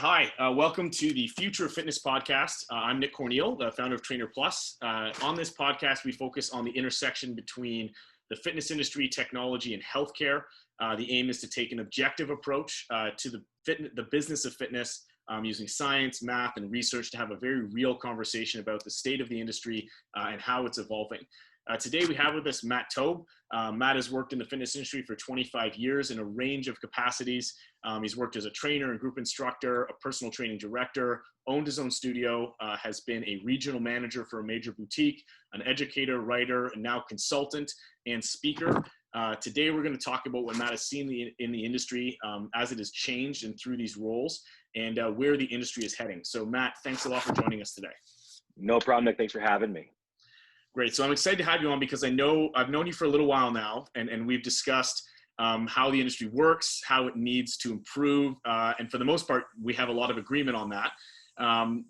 right, hi. Welcome to the Future of Fitness podcast. I'm Nick Corneal, the founder of Trainer Plus. On this podcast, we focus on the intersection between the fitness industry, technology, and healthcare. The aim is to take an objective approach to the business of fitness using science, math, and research to have a very real conversation about the state of the industry and how it's evolving. Today we have with us Matt Taub. Matt has worked in the fitness industry for 25 years in a range of capacities. He's worked as a trainer and group instructor, a personal training director, owned his own studio, has been a regional manager for a major boutique, an educator, writer, and now consultant and speaker. Today we're going to talk about what Matt has seen in the industry as it has changed and through these roles and where the industry is heading. So Matt, thanks a lot for joining us today. No problem, Nick. Thanks for having me. Great. So I'm excited to have you on because I've known you for a little while now, and we've discussed how the industry works, how it needs to improve, and for the most part, we have a lot of agreement on that.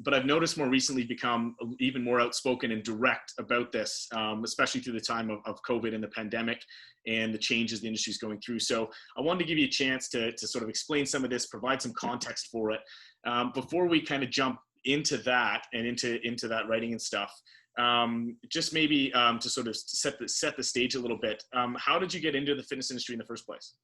But I've noticed more recently become even more outspoken and direct about this, especially through the time of COVID and the pandemic and the changes the industry is going through. So I wanted to give you a chance to sort of explain some of this, provide some context for it. Before we kind of jump into that and into that writing and stuff, just maybe to sort of set the stage a little bit. How did you get into the fitness industry in the first place?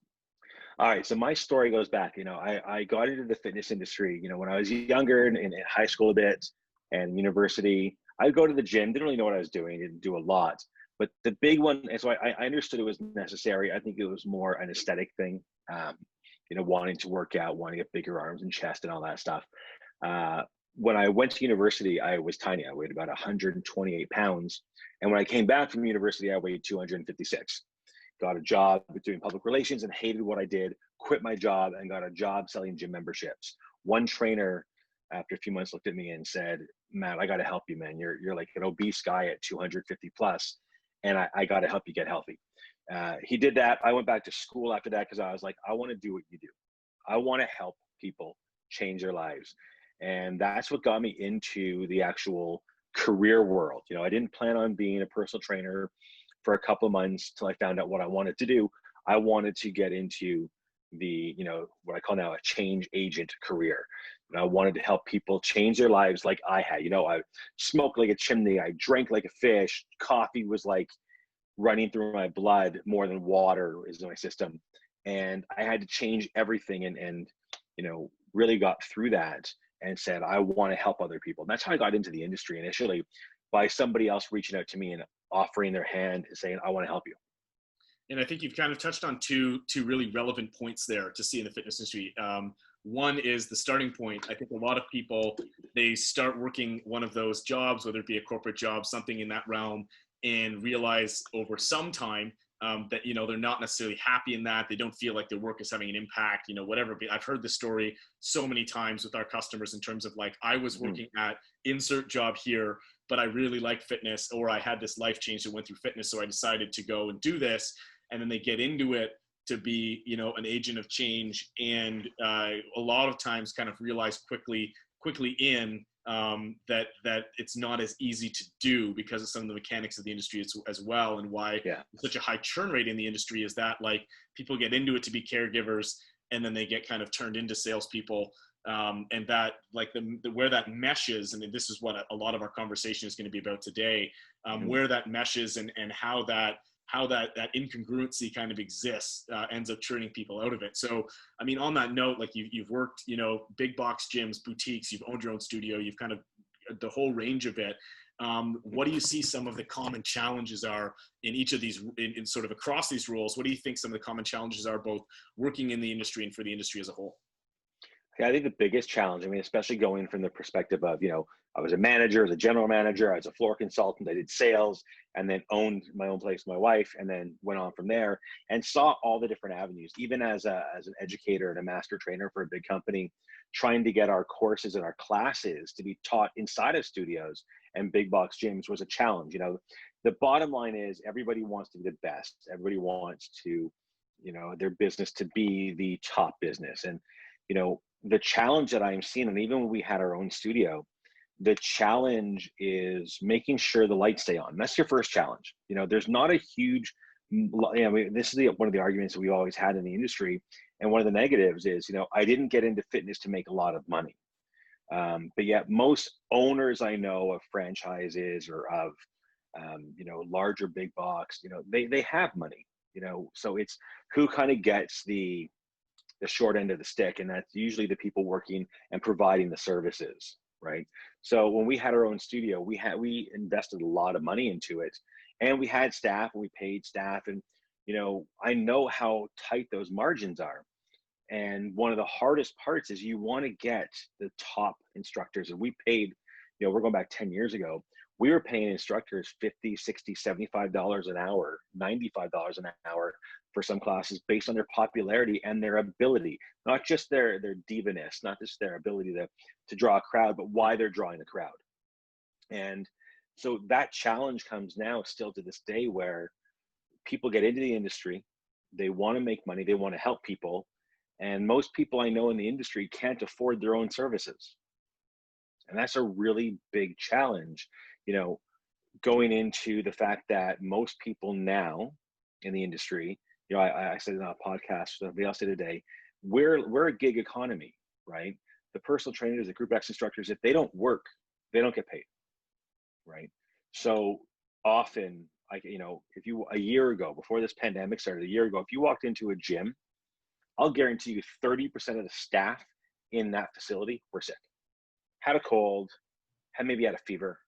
All right. So my story goes back, I got into the fitness industry, when I was younger in high school a bit and university. I'd go to the gym, didn't really know what I was doing, didn't do a lot. But the big one, and so I understood it was necessary. I think it was more an aesthetic thing, wanting to work out, wanting to get bigger arms and chest and all that stuff. When I went to university, I was tiny. I weighed about 128 pounds. And when I came back from university, I weighed 256. Got a job doing public relations and hated what I did, quit my job and got a job selling gym memberships. One trainer, after a few months, looked at me and said, Matt, I got to help you, man. You're like an obese guy at 250 plus, and I got to help you get healthy. He did that. I went back to school after that because I was like, I want to do what you do. I want to help people change their lives. And that's what got me into the actual career world. I didn't plan on being a personal trainer for a couple of months till I found out what I wanted to do. I wanted to get into the, what I call now a change agent career. I wanted to help people change their lives like I had. I smoked like a chimney. I drank like a fish. Coffee was like running through my blood more than water is in my system. And I had to change everything and really got through that and said, I want to help other people. And that's how I got into the industry initially, by somebody else reaching out to me and offering their hand and saying, I want to help you. And I think you've kind of touched on two really relevant points there to see in the fitness industry. One is the starting point. I think a lot of people, they start working one of those jobs, whether it be a corporate job, something in that realm, and realize over some time that, they're not necessarily happy in that. They don't feel like their work is having an impact, whatever. I've heard this story so many times with our customers in terms of like, I was working at insert job here, but I really like fitness, or I had this life change that went through fitness. So I decided to go and do this. And then they get into it to be, an agent of change. And a lot of times kind of realize quickly that it's not as easy to do because of some of the mechanics of the industry as well. And why such a high churn rate in the industry is that like people get into it to be caregivers and then they get kind of turned into salespeople. And that like where that meshes, and this is what a lot of our conversation is going to be about today, where that meshes and how that incongruency kind of exists ends up churning people out of it. So, I mean, on that note, like you've worked, big box gyms, boutiques, you've owned your own studio, you've kind of the whole range of it. What do you see some of the common challenges are in each of these, in sort of across these roles? What do you think some of the common challenges are both working in the industry and for the industry as a whole? Yeah, I think the biggest challenge, especially going from the perspective of, I was a manager, as a general manager, I was a floor consultant, I did sales, and then owned my own place, my wife, and then went on from there and saw all the different avenues, even as an educator and a master trainer for a big company, trying to get our courses and our classes to be taught inside of studios and big box gyms was a challenge. The bottom line is everybody wants to be the best. Everybody wants to, their business to be the top business. And, the challenge that I'm seeing, and even when we had our own studio, the challenge is making sure the lights stay on. That's your first challenge. There's not a huge This is one of the arguments that we've always had in the industry. And one of the negatives is, I didn't get into fitness to make a lot of money. But yet most owners I know of franchises or of, larger big box, they have money, so it's who kind of gets the short end of the stick. And that's usually the people working and providing the services, right? So when we had our own studio, we invested a lot of money into it, and we had staff and we paid staff. And, I know how tight those margins are. And one of the hardest parts is you want to get the top instructors. And we paid, we're going back 10 years ago, we were paying instructors $50, $60, $75 an hour, $95 an hour for some classes based on their popularity and their ability, not just their diva-ness, not just their ability to draw a crowd, but why they're drawing a crowd. And so that challenge comes now still to this day, where people get into the industry, they want to make money, they want to help people. And most people I know in the industry can't afford their own services. And that's a really big challenge, going into the fact that most people now in the industry, I said in a podcast, somebody else did today, we're a gig economy, right? The personal trainers, the group X instructors, if they don't work, they don't get paid, right? So often, if you, a year ago, before this pandemic started, a year ago, if you walked into a gym, I'll guarantee you 30% of the staff in that facility were sick, had a cold, maybe had a fever.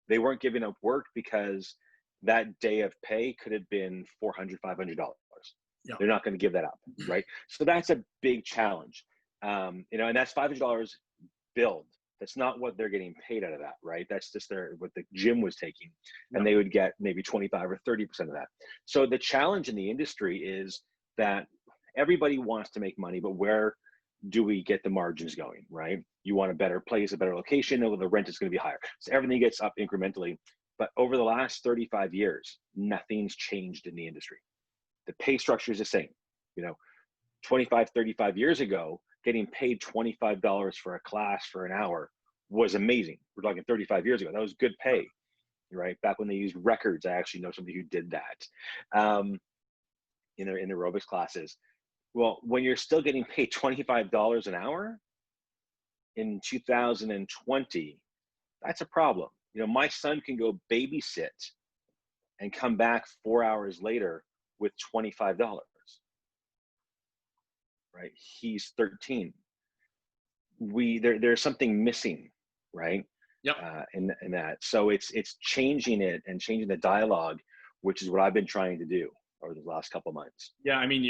They weren't giving up work because that day of pay could have been $400, $500. Yeah. They're not going to give that up, right? So that's a big challenge. And that's $500 billed. That's not what they're getting paid out of that, right? That's just what the gym was taking, and they would get maybe 25 or 30% of that. So the challenge in the industry is that everybody wants to make money, but where do we get the margins going, right? You want a better place, a better location, and the rent is going to be higher. So everything gets up incrementally. But over the last 35 years, nothing's changed in the industry. The pay structure is the same. 25, 35 years ago, getting paid $25 for a class for an hour was amazing. We're talking 35 years ago. That was good pay, right? Back when they used records, I actually know somebody who did that in their aerobics classes. Well, when you're still getting paid $25 an hour in 2020, that's a problem. My son can go babysit and come back 4 hours later with $25, right? He's 13. There's something missing, right? Yep. In that. So it's changing it and changing the dialogue, which is what I've been trying to do over the last couple of months. Yeah. I mean,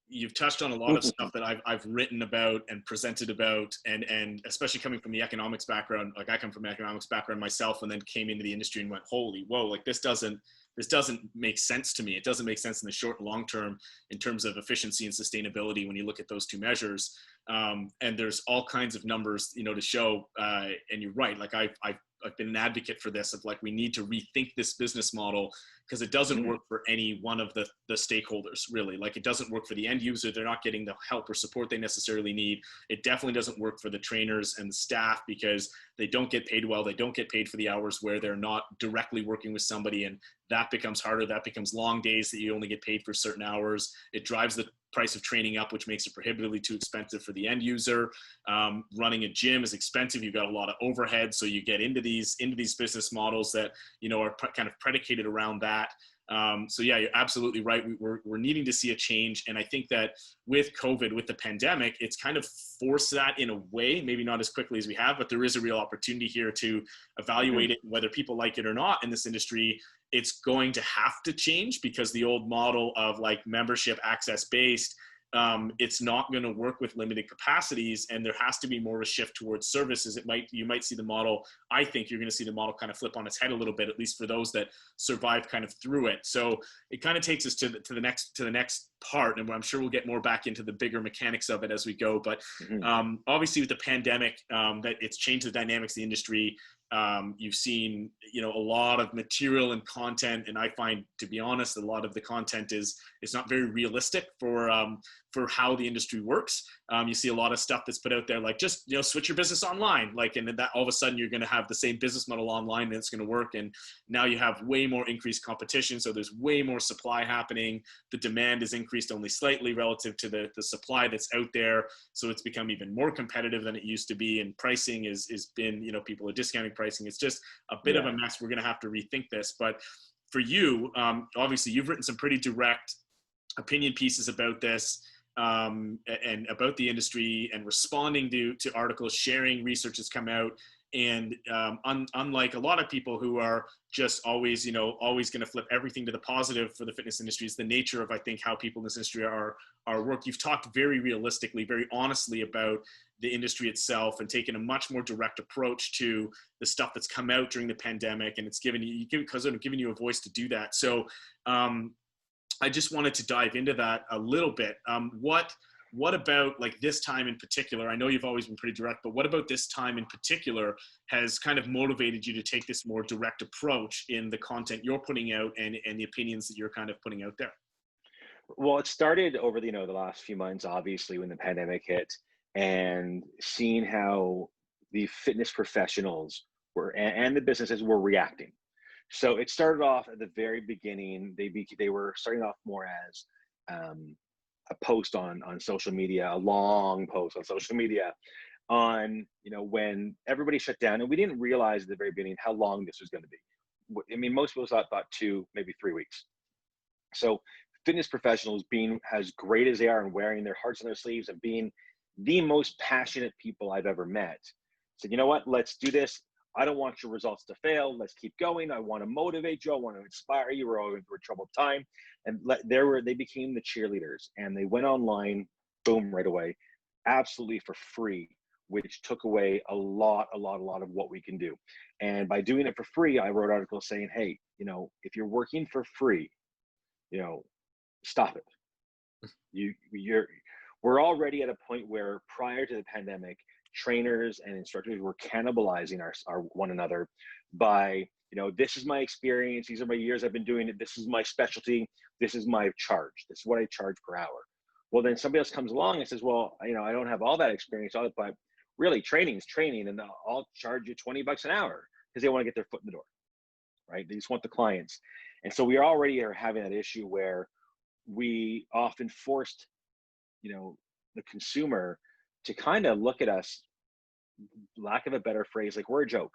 you've touched on a lot of stuff that I've written about and presented about, and especially coming from the economics background. Like, I come from an economics background myself, and then came into the industry and went, holy, whoa, like this doesn't make sense to me. It doesn't make sense in the short and long term in terms of efficiency and sustainability when you look at those two measures. And there's all kinds of numbers, to show, and you're right. Like I've been an advocate for this, of like, we need to rethink this business model, because it doesn't work for any one of the stakeholders, really. Like, it doesn't work for the end user. They're not getting the help or support they necessarily need. It definitely doesn't work for the trainers and the staff, because they don't get paid well. They don't get paid for the hours where they're not directly working with somebody. And that becomes harder. That becomes long days that you only get paid for certain hours. It drives the price of training up, which makes it prohibitively too expensive for the end user. Running a gym is expensive. You've got a lot of overhead. So you get into these business models that, are kind of predicated around that. So yeah, you're absolutely right. We're needing to see a change. And I think that with COVID, with the pandemic, it's kind of forced that in a way, maybe not as quickly as we have, but there is a real opportunity here to evaluate it, whether people like it or not in this industry. It's going to have to change, because the old model of like membership access based, it's not going to work with limited capacities, and there has to be more of a shift towards services. You might see the model. I think you're going to see the model kind of flip on its head a little bit, at least for those that survived kind of through it. So it kind of takes us to the next part, and I'm sure we'll get more back into the bigger mechanics of it as we go. But obviously with the pandemic, that it's changed the dynamics of the industry. You've seen, a lot of material and content, and I find, to be honest, a lot of the content is not very realistic for how the industry works. You see a lot of stuff that's put out there, like just switch your business online, like, and then that all of a sudden you're going to have the same business model online and it's going to work. And now you have way more increased competition, so there's way more supply happening. The demand is increased only slightly relative to the supply that's out there, so it's become even more competitive than it used to be. And pricing is been, people are discounting pricing. It's just a bit of a mess. We're going to have to rethink this. But for you, obviously, you've written some pretty direct opinion pieces about this, and about the industry, and responding to articles, sharing research that's come out. And unlike a lot of people who are just always going to flip everything to the positive for the fitness industry, is the nature of, I think, how people in this industry are work. You've talked very realistically, very honestly about the industry itself, and taken a much more direct approach to the stuff that's come out during the pandemic, and it's given you a voice to do that. So I just wanted to dive into that a little bit. What about, like, this time in particular? I know you've always been pretty direct, but what about this time in particular has kind of motivated you to take this more direct approach in the content you're putting out, and the opinions that you're kind of putting out there? Well, it started over the last few months, obviously, when the pandemic hit, and seeing how the fitness professionals and the businesses were reacting. So it started off at the very beginning. They were starting off more as a post on social media, a long post on social media on, when everybody shut down, and we didn't realize at the very beginning how long this was going to be. I mean, most people thought 2, maybe 3 weeks. So fitness professionals, being as great as they are and wearing their hearts on their sleeves and being the most passionate people I've ever met, said, you know what, let's do this. I don't want your results to fail. Let's keep going. I want to motivate you. I want to inspire you. We're all going through a troubled time. And they became the cheerleaders, and they went online, boom, right away, absolutely for free, which took away a lot of what we can do. And by doing it for free, I wrote articles saying, hey, if you're working for free, stop it. We're already at a point where, prior to the pandemic, trainers and instructors were cannibalizing our one another by, this is my experience, these are my years I've been doing it, this is my specialty, this is my charge, this is what I charge per hour. Well, then somebody else comes along and says, well, I don't have all that experience, but really, training is training, and I'll charge you $20 an hour, because they want to get their foot in the door, right? They just want the clients. And so we already are having that issue where we often forced, the consumer to kind of look at us, lack of a better phrase, like we're a joke,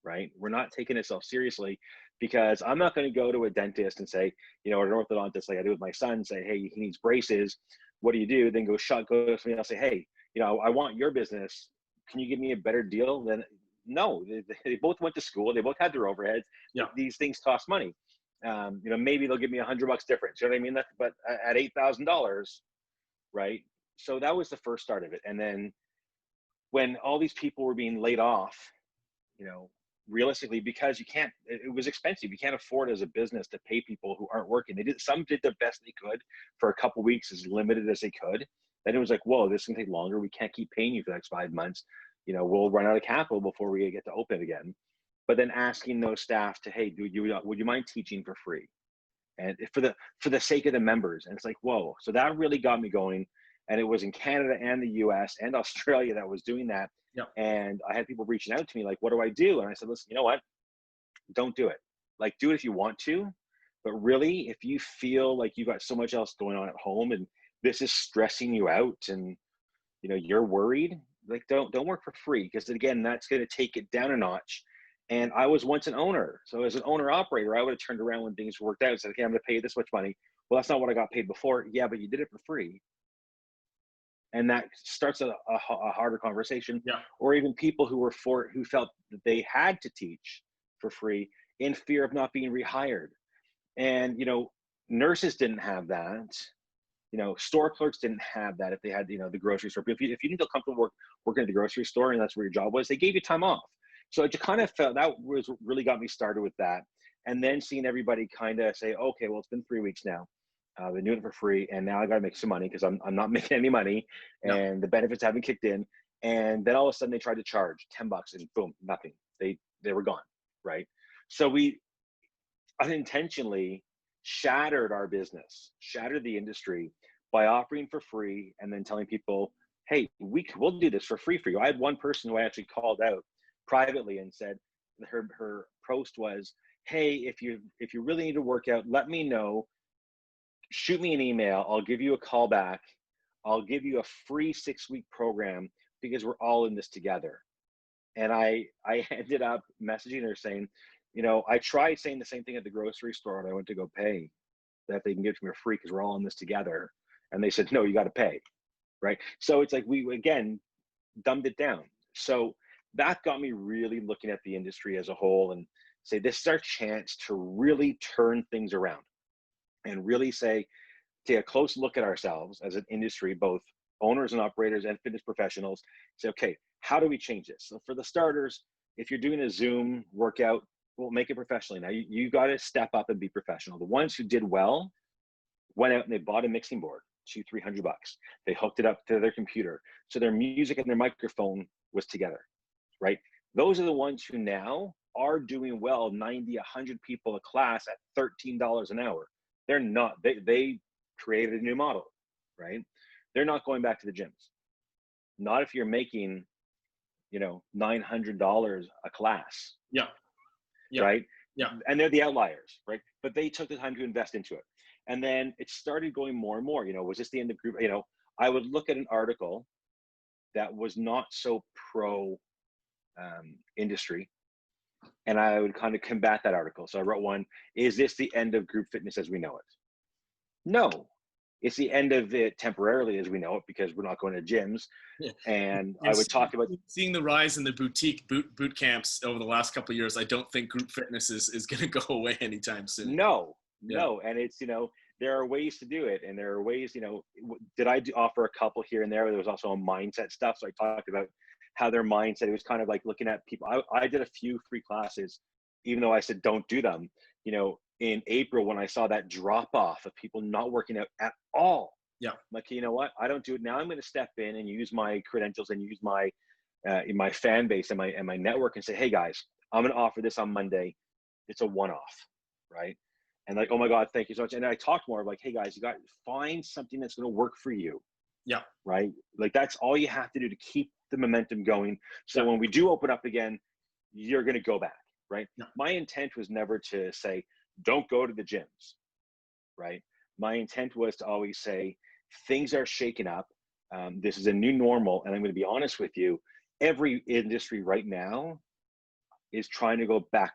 right? We're not taking ourselves seriously, because I'm not going to go to a dentist and say, or an orthodontist, like I do with my son, say, hey, he needs braces. What do you do? Then go to somebody else, say, hey, I want your business. Can you give me a better deal? Then no, they both went to school. They both had their overheads. Yeah. These things cost money. Maybe they'll give me $100 difference. You know what I mean? But at $8,000, right? So that was the first start of it. And then when all these people were being laid off, realistically, because it was expensive. You can't afford as a business to pay people who aren't working. Some did the best they could for a couple of weeks, as limited as they could. Then it was like, whoa, this is gonna take longer. We can't keep paying you for the next 5 months. We'll run out of capital before we get to open again. But then asking those staff to, hey, would you mind teaching for free? And for the sake of the members. And it's like, whoa. So that really got me going. And it was in Canada and the US and Australia that was doing that. Yep. And I had people reaching out to me like, what do I do? And I said, listen, you know what? Don't do it. Like, do it if you want to. But really, if you feel like you've got so much else going on at home and this is stressing you out, and you're worried, like, don't work for free, because again, that's going to take it down a notch. And I was once an owner. So as an owner operator, I would have turned around when things worked out and said, okay, I'm going to pay you this much money. Well, that's not what I got paid before. Yeah, but you did it for free. And that starts a harder conversation. Yeah. Or even people who felt that they had to teach for free in fear of not being rehired. And, nurses didn't have that. Store clerks didn't have that if they had, the grocery store. If you didn't feel comfortable working at the grocery store and that's where your job was, they gave you time off. So I just kind of felt that really got me started with that. And then seeing everybody kind of say, okay, well, it's been 3 weeks now. I've been doing it for free, and now I got to make some money because I'm not making any money, and the benefits haven't kicked in. And then all of a sudden they tried to charge $10 and boom, nothing. They they were gone, right? So we unintentionally shattered our business, shattered the industry by offering for free and then telling people, hey, we'll do this for free for you. I had one person who I actually called out privately and said, her post was, hey, if you really need to work out, let me know, shoot me an email, I'll give you a call back, I'll give you a free 6-week program because we're all in this together. And I ended up messaging her saying, I tried saying the same thing at the grocery store when I went to go pay, that they can give it to me for free because we're all in this together. And they said, no, you got to pay, right? So it's like we, again, dumbed it down. So that got me really looking at the industry as a whole and say, this is our chance to really turn things around and really take a close look at ourselves as an industry, both owners and operators and fitness professionals. Say, okay, how do we change this? So for the starters, if you're doing a Zoom workout, we'll make it professionally. Now you got to step up and be professional. The ones who did well went out and they bought a mixing board, $200-300. They hooked it up to their computer, so their music and their microphone was together, right? Those are the ones who now are doing well, 90, 100 people a class at $13 an hour. They're not, they created a new model, right? They're not going back to the gyms. Not if you're making, $900 a class. Yeah. Right. Yeah. And they're the outliers, right? But they took the time to invest into it. And then it started going more and more, was this the end of group? I would look at an article that was not so pro industry, and I would kind of combat that article. So I wrote one, is this the end of group fitness as we know it? No, it's the end of it temporarily as we know it, because we're not going to gyms. Yeah. And I would talk about seeing the rise in the boutique boot camps over the last couple of years. I don't think group fitness is going to go away anytime soon. No. And it's, there are ways to do it. And there are ways, did I offer a couple here and there? There was also a mindset stuff. So I talked about how their mindset, it was kind of like looking at people. I did a few free classes, even though I said, don't do them, in April, when I saw that drop off of people not working out at all. Yeah. I'm like, you know what? I don't do it now. I'm going to step in and use my credentials and use my fan base and my network and say, hey guys, I'm going to offer this on Monday. It's a one-off, right? And like, oh my God, thank you so much. And I talked more of like, hey guys, you got to find something that's going to work for you. Yeah. Right. Like that's all you have to do to keep the momentum going. So when we do open up again, you're going to go back, right? Yeah. My intent was never to say, don't go to the gyms, right? My intent was to always say, things are shaking up. This is a new normal. And I'm going to be honest with you, every industry right now is trying to go back.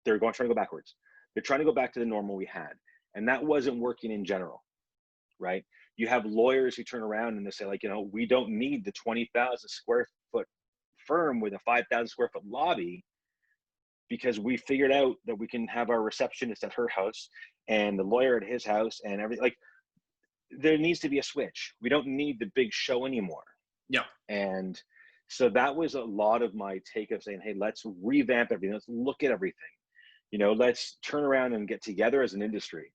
Trying to go backwards. They're trying to go back to the normal we had. And that wasn't working in general, right? You have lawyers who turn around and they say like, we don't need the 20,000 square foot firm with a 5,000 square foot lobby, because we figured out that we can have our receptionist at her house and the lawyer at his house and everything. Like, there needs to be a switch. We don't need the big show anymore. Yeah. And so that was a lot of my take of saying, hey, let's revamp everything. Let's look at everything. Let's turn around and get together as an industry.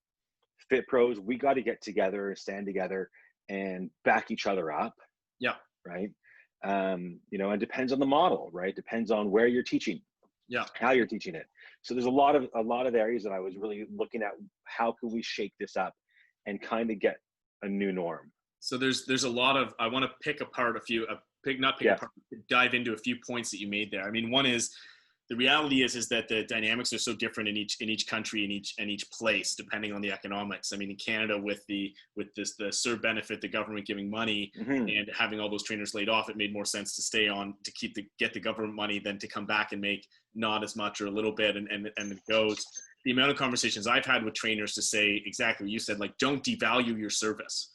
Fit pros, we got to get together and stand together and back each other up. Yeah. Right. It depends on the model, right? Depends on where you're teaching. Yeah. How you're teaching it. So there's a lot of areas that I was really looking at, how can we shake this up and kind of get a new norm. So there's a lot of, I want to pick apart dive into a few points that you made there. I mean, one is, the reality is that the dynamics are so different in each country, in each place, depending on the economics. I mean, in Canada, with the SUR benefit, the government giving money, mm-hmm. and having all those trainers laid off, it made more sense to stay on to get the government money than to come back and make not as much or a little bit, and it goes. The amount of conversations I've had with trainers to say exactly what you said, like, don't devalue your service.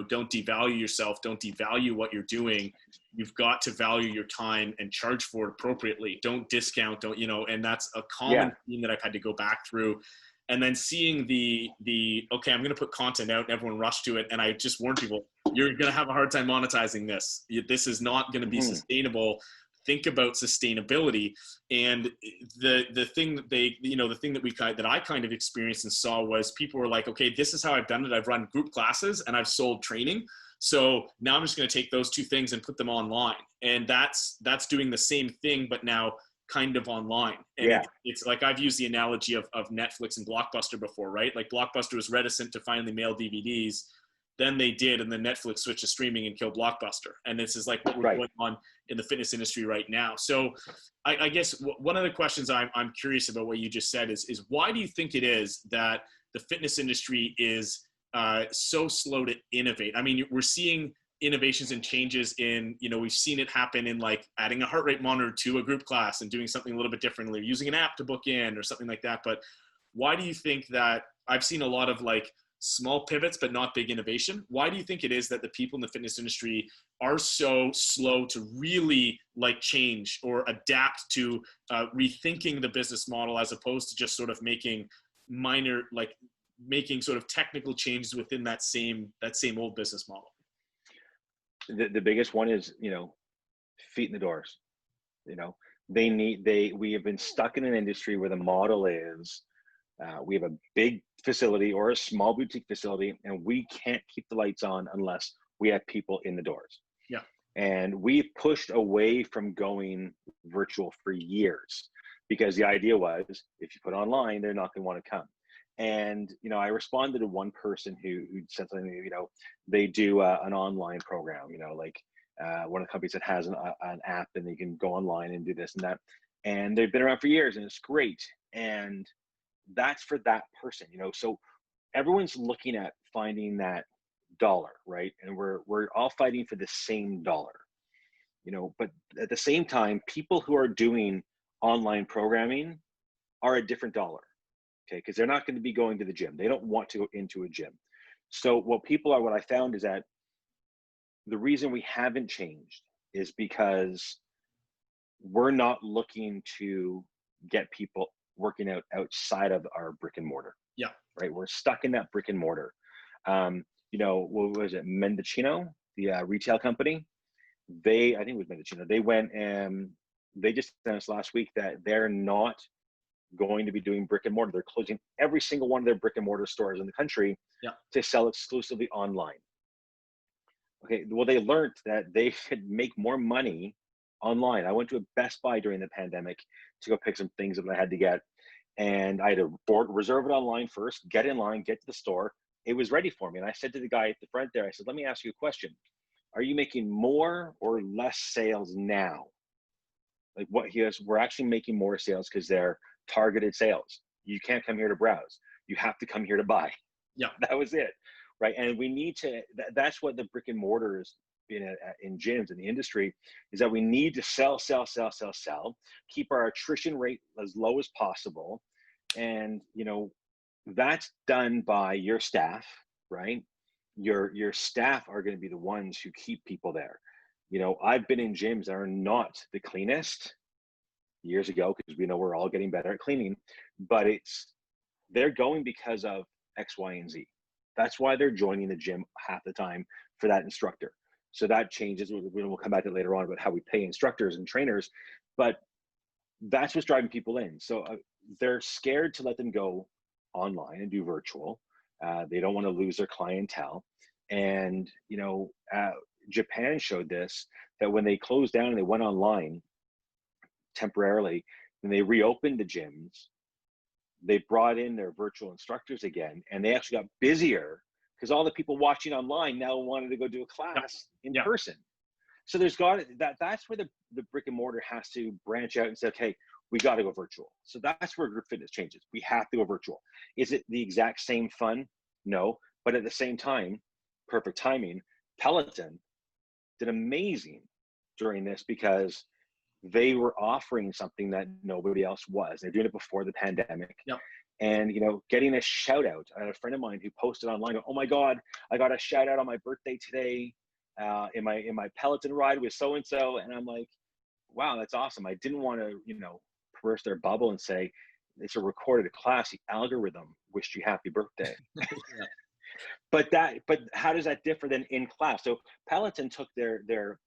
Don't devalue yourself. Don't devalue what you're doing. You've got to value your time and charge for it appropriately. Don't discount, and that's a common theme that I've had to go back through. And then seeing okay, I'm going to put content out and everyone rushed to it. And I just warn people, you're going to have a hard time monetizing this. This is not going to be sustainable. Think about sustainability. And the thing that that I kind of experienced and saw was people were like, okay, this is how I've done it. I've run group classes and I've sold training. So now I'm just going to take those two things and put them online. And that's doing the same thing, but now kind of online. And Yeah. it's like, I've used the analogy of Netflix and Blockbuster before, right? Like Blockbuster was reticent to finally mail DVDs. Then they did, and then Netflix switched to streaming and killed Blockbuster. And this is like what we're Right. going on in the fitness industry right now. So I guess one of the questions I'm curious about what you just said is why do you think it is that the fitness industry is so slow to innovate? I mean, we're seeing innovations and changes in, we've seen it happen in like adding a heart rate monitor to a group class and doing something a little bit differently, using an app to book in or something like that. But why do you think that I've seen a lot of like small pivots, but not big innovation? Why do you think it is that the people in the fitness industry are so slow to really like change or adapt to rethinking the business model, as opposed to just sort of making minor, like making sort of technical changes within that same old business model? The biggest one is, feet in the doors. We have been stuck in an industry where the model is, we have a big facility or a small boutique facility, and we can't keep the lights on unless we have people in the doors. Yeah. And we've pushed away from going virtual for years, because the idea was, if you put online, they're not going to want to come. And, I responded to one person who said something, they do an online program, one of the companies that has an app, and you can go online and do this and that. And they've been around for years, and it's great. And that's for that person, so everyone's looking at finding that dollar, right? And we're all fighting for the same dollar, but at the same time, people who are doing online programming are a different dollar. Okay, because they're not going to be going to the gym. They don't want to go into a gym. So what I found is that the reason we haven't changed is because we're not looking to get people working out outside of our brick and mortar. Yeah. Right. We're stuck in that brick and mortar. What was it? Mendocino, the retail company. I think it was Mendocino. They went and they just announced last week that they're not going to be doing brick and mortar. They're closing every single one of their brick and mortar stores in the country to sell exclusively online. Okay, well, they learned that they could make more money online. I went to a Best Buy during the pandemic to go pick some things that I had to get, and I had to reserve it online first, get in line, get to the store. It was ready for me, and I said to the guy at the front there, I said, "Let me ask you a question. Are you making more or less sales now?" Like what he has, we're actually making more sales because they're targeted sales. You can't come here to browse. You have to come here to buy. Yeah. That was it. Right. And we need to, that's what the brick and mortar is in gyms in the industry, is that we need to sell, keep our attrition rate as low as possible. And, that's done by your staff, right? Your staff are going to be the ones who keep people there. I've been in gyms that are not the cleanest years ago, because we know we're all getting better at cleaning, but they're going because of X, Y, and Z. That's why they're joining the gym half the time for that instructor. So that changes. We'll come back to it later on about how we pay instructors and trainers, but that's what's driving people in. So they're scared to let them go online and do virtual. They don't want to lose their clientele. And, Japan showed this, that when they closed down and they went online temporarily, when they reopened the gyms, they brought in their virtual instructors again, and they actually got busier because all the people watching online now wanted to go do a class in person. So that's where the brick and mortar has to branch out and say, okay, we got to go virtual. So that's where group fitness changes. We have to go virtual. Is it the exact same fun? No, but at the same time, perfect timing, Peloton did amazing during this because they were offering something that nobody else was. They're doing it before the pandemic. Yep. And, getting a shout out. I had a friend of mine who posted online, "Oh my God, I got a shout out on my birthday today in my Peloton ride with so-and-so." And I'm like, wow, that's awesome. I didn't want to, burst their bubble and say, it's a recorded class. The algorithm wished you happy birthday. But how does that differ than in class? So Peloton took their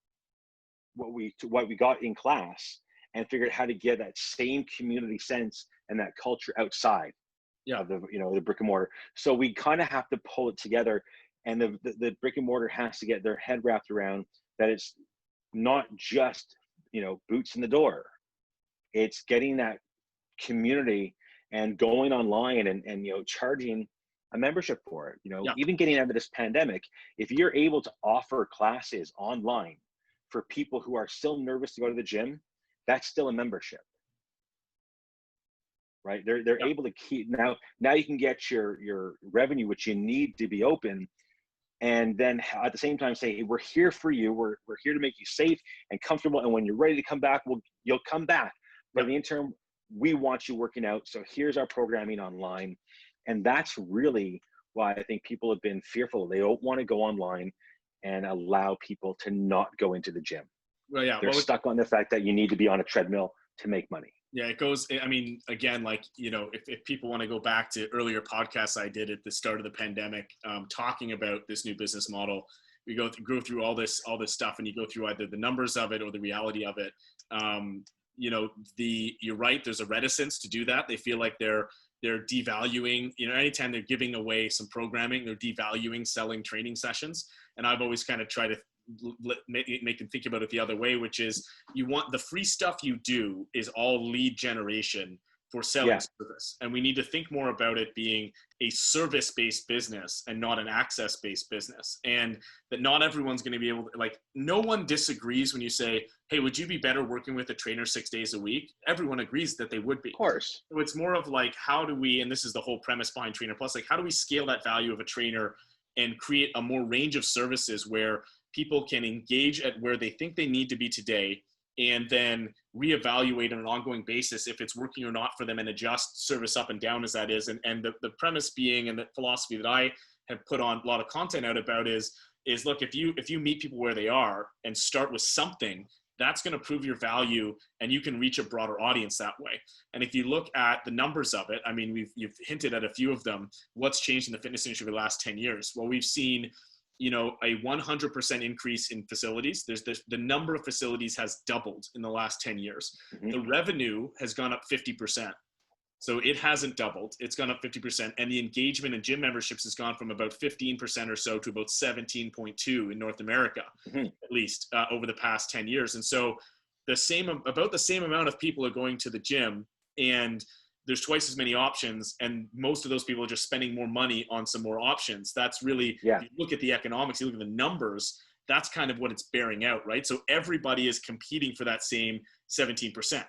what we got in class and figured how to get that same community sense and that culture outside of the brick and mortar. So we kind of have to pull it together, and the brick and mortar has to get their head wrapped around that it's not just boots in the door. It's getting that community and going online and charging a membership for it. Yeah. Even getting out of this pandemic, if you're able to offer classes online for people who are still nervous to go to the gym, that's still a membership, right? They're Yeah. able to keep now you can get your revenue, which you need to be open, and then at the same time say, hey, we're here for you. We're here to make you safe and comfortable. And when you're ready to come back, you'll come back. But in the interim, we want you working out. So here's our programming online. And that's really why I think people have been fearful. They don't want to go online and allow people to not go into the gym. Well, yeah. They're stuck on the fact that you need to be on a treadmill to make money. Yeah, it goes, I mean, again, like, if people want to go back to earlier podcasts I did at the start of the pandemic, talking about this new business model, we go through all this stuff, and you go through either the numbers of it or the reality of it. You're right. There's a reticence to do that. They feel like they're devaluing, anytime they're giving away some programming, they're devaluing selling training sessions. And I've always kind of tried to make them think about it the other way, which is you want the free stuff you do is all lead generation for selling service. And we need to think more about it being a service-based business and not an access-based business. And that not everyone's going to be able to, like, no one disagrees when you say, hey, would you be better working with a trainer 6 days a week? Everyone agrees that they would be. Of course. So it's more of like, how do we, and this is the whole premise behind Trainer Plus, like, how do we scale that value of a trainer and create a more range of services where people can engage at where they think they need to be today, and then reevaluate on an ongoing basis if it's working or not for them, and adjust service up and down as that is. And the premise being, and the philosophy that I have put on a lot of content out about is look, if you meet people where they are and start with something, that's going to prove your value, and you can reach a broader audience that way. And if you look at the numbers of it, I mean, you've hinted at a few of them. What's changed in the fitness industry over the last 10 years? Well, we've seen a 100% increase in facilities. The number of facilities has doubled in the last 10 years. Mm-hmm. The revenue has gone up 50%. So it hasn't doubled. It's gone up 50%. And the engagement in gym memberships has gone from about 15% or so to about 17.2 in North America, mm-hmm. at least over the past 10 years. And so about the same amount of people are going to the gym, and there's twice as many options, and most of those people are just spending more money on some more options. That's really, if you look at the economics, you look at the numbers, that's kind of what it's bearing out, right? So everybody is competing for that same 17%,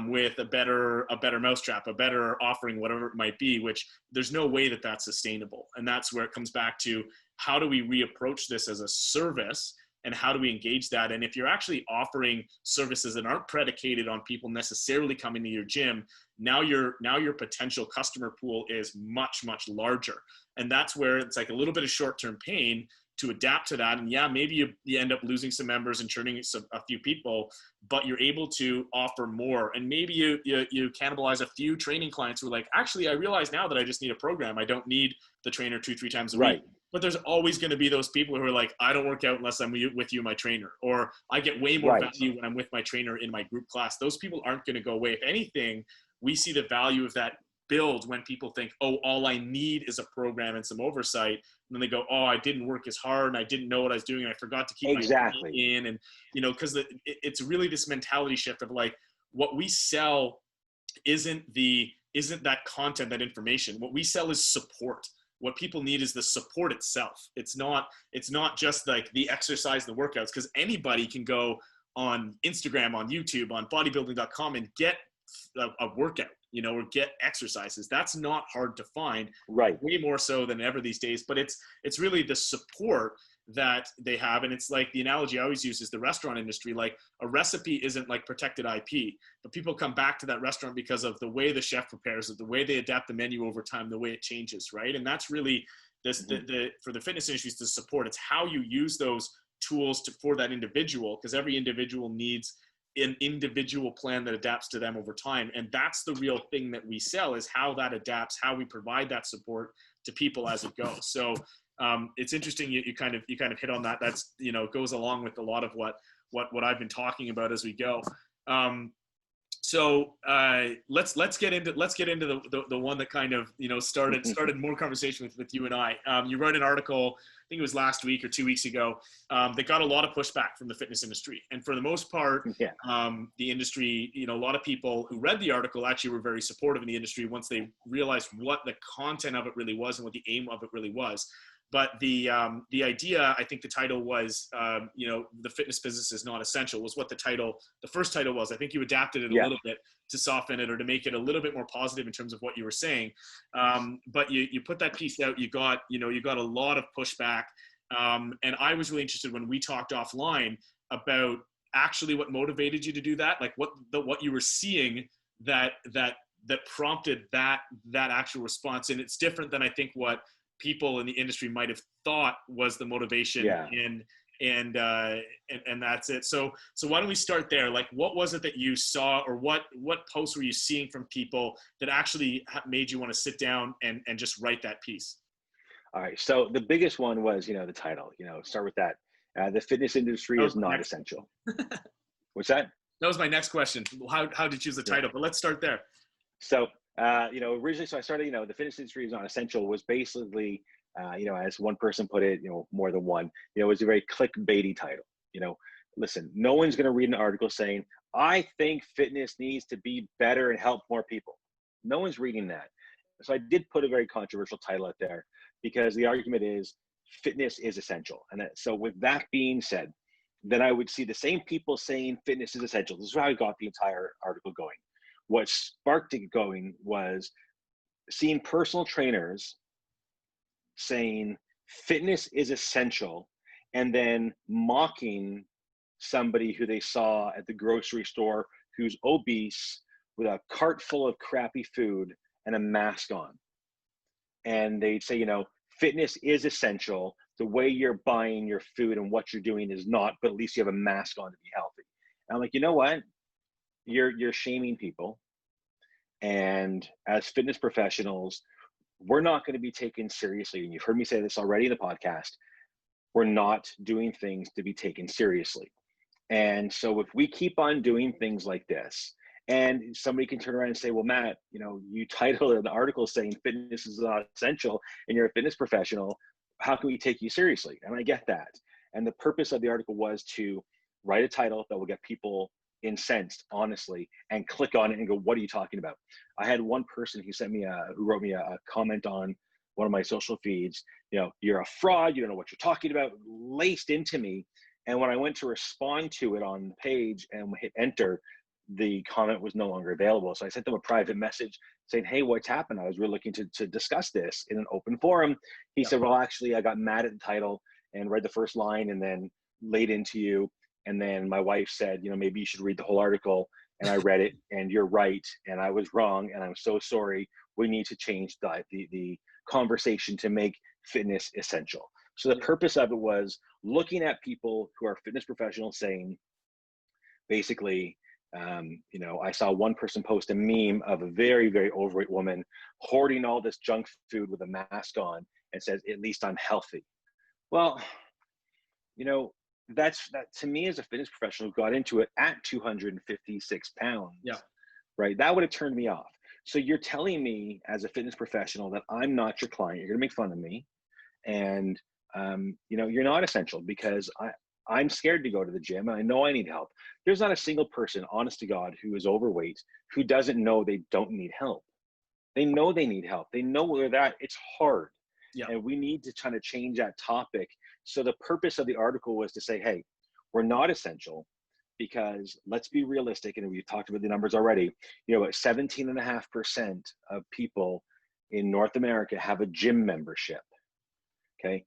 with a better mousetrap, a better offering, whatever it might be, which there's no way that that's sustainable. And that's where it comes back to, how do we reapproach this as a service? And how do we engage that? And if you're actually offering services that aren't predicated on people necessarily coming to your gym, now your potential customer pool is much, much larger. And that's where it's like a little bit of short-term pain to adapt to that. And maybe you end up losing some members and churning a few people, but you're able to offer more. And maybe you cannibalize a few training clients who are like, actually, I realize now that I just need a program. I don't need the trainer 2-3 times a week. But there's always going to be those people who are like, I don't work out unless I'm with you, my trainer, or I get way more value when I'm with my trainer in my group class. Those people aren't going to go away. If anything, we see the value of that build when people think, oh, all I need is a program and some oversight. And then they go, oh, I didn't work as hard and I didn't know what I was doing, and I forgot to keep my in. And, because it's really this mentality shift of like, what we sell isn't that content, that information. What we sell is support. What people need is the support itself. It's not just like the exercise, the workouts, because anybody can go on Instagram, on YouTube, on bodybuilding.com and get a workout, or get exercises. That's not hard to find, way more so than ever these days. But it's really the support that they have. And it's like the analogy I always use is the restaurant industry. Like, a recipe isn't like protected IP, but people come back to that restaurant because of the way the chef prepares it, the way they adapt the menu over time, the way it changes, right? And that's really for the fitness industry, is the support. It's how you use those tools for that individual, because every individual needs an individual plan that adapts to them over time. And that's the real thing that we sell, is how that adapts, how we provide that support to people as it goes. So it's interesting. You kind of hit on that. That's, goes along with a lot of what I've been talking about as we go. So let's get into the one that kind of started more conversation with you and I. You wrote an article, I think it was last week or 2 weeks ago, that got a lot of pushback from the fitness industry. And for the most part, Yeah. The industry, a lot of people who read the article actually were very supportive of the industry once they realized what the content of it really was and what the aim of it really was. But the idea, I think the title was, the fitness business is not essential, was what the first title was. I think you adapted it a little bit to soften it or to make it a little bit more positive in terms of what you were saying. But you put that piece out, you got a lot of pushback. And I was really interested when we talked offline about actually what motivated you to do that, like what you were seeing that prompted that actual response. And it's different than I think what people in the industry might have thought was the motivation. Yeah. And that's it. So why don't we start there? Like, what was it that you saw, or what posts were you seeing from people that actually made you want to sit down and just write that piece? All right. So the biggest one was, the title, start with that. The fitness industry is not essential. What's that? That was my next question. How did you choose the title? But let's start there. So, originally, so I started, the fitness industry is not essential was basically, as one person put it, more than one, it was a very clickbaity title. Listen, no one's going to read an article saying, I think fitness needs to be better and help more people. No one's reading that. So I did put a very controversial title out there because the argument is fitness is essential. And so with that being said, then I would see the same people saying fitness is essential. This is how I got the entire article going. What sparked it going was seeing personal trainers saying fitness is essential and then mocking somebody who they saw at the grocery store who's obese with a cart full of crappy food and a mask on. And they'd say, fitness is essential. The way you're buying your food and what you're doing is not, but at least you have a mask on to be healthy. And I'm like, you know what? You're shaming people. And as fitness professionals, we're not going to be taken seriously. And you've heard me say this already in the podcast. We're not doing things to be taken seriously. And so if we keep on doing things like this, and somebody can turn around and say, well, Matt, you titled an article saying fitness is not essential and you're a fitness professional, how can we take you seriously? And I get that. And the purpose of the article was to write a title that will get people incensed, honestly, and click on it and go, what are you talking about? I had one person who wrote me a comment on one of my social feeds, you're a fraud, you don't know what you're talking about, laced into me. And when I went to respond to it on the page and hit enter, the comment was no longer available. So I sent them a private message saying, hey, what's happened? I was really looking to discuss this in an open forum. He said, well, actually, I got mad at the title and read the first line and then laid into you. And then my wife said, maybe you should read the whole article. And I read it and you're right. And I was wrong. And I'm so sorry. We need to change the conversation to make fitness essential. So the purpose of it was looking at people who are fitness professionals saying, basically, I saw one person post a meme of a very, very overweight woman hoarding all this junk food with a mask on and says, at least I'm healthy. Well, that to me as a fitness professional who got into it at 256 pounds, right? That would have turned me off. So you're telling me as a fitness professional that I'm not your client. You're going to make fun of me. And, you're not essential because I'm scared to go to the gym and I know I need help. There's not a single person, honest to God, who is overweight who doesn't know they don't need help. They know they need help. They know where they're at. It's hard. Yeah. And we need to try to change that topic. So the purpose of the article was to say, hey, we're not essential because let's be realistic. And we've talked about the numbers already. 17.5% of people in North America have a gym membership. Okay.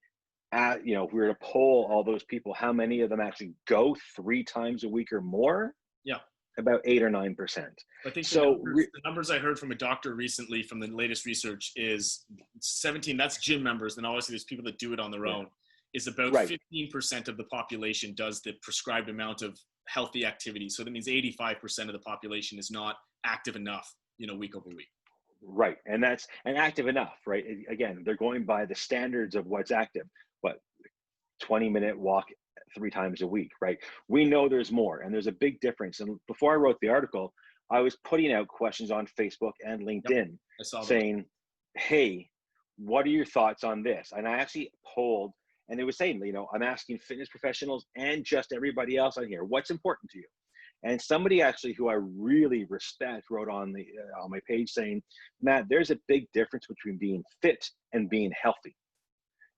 If we were to poll all those people, how many of them actually go 3 times a week or more? Yeah. About 8 or 9%. I think the numbers I heard from a doctor recently from the latest research is 17, that's gym members. And obviously there's people that do it on their own, is about 15% of the population does the prescribed amount of healthy activity. So that means 85% of the population is not active enough, week over week. Right. And that's active enough, right? Again, they're going by the standards of what's active. 20-minute walk 3 times a week, right? We know there's more and there's a big difference. And before I wrote the article, I was putting out questions on Facebook and Yep. LinkedIn I saw those. saying, hey, what are your thoughts on this? And I actually polled, and it was saying, I'm asking fitness professionals and just everybody else on here, what's important to you? And somebody actually who I really respect wrote on my page saying, Matt, there's a big difference between being fit and being healthy.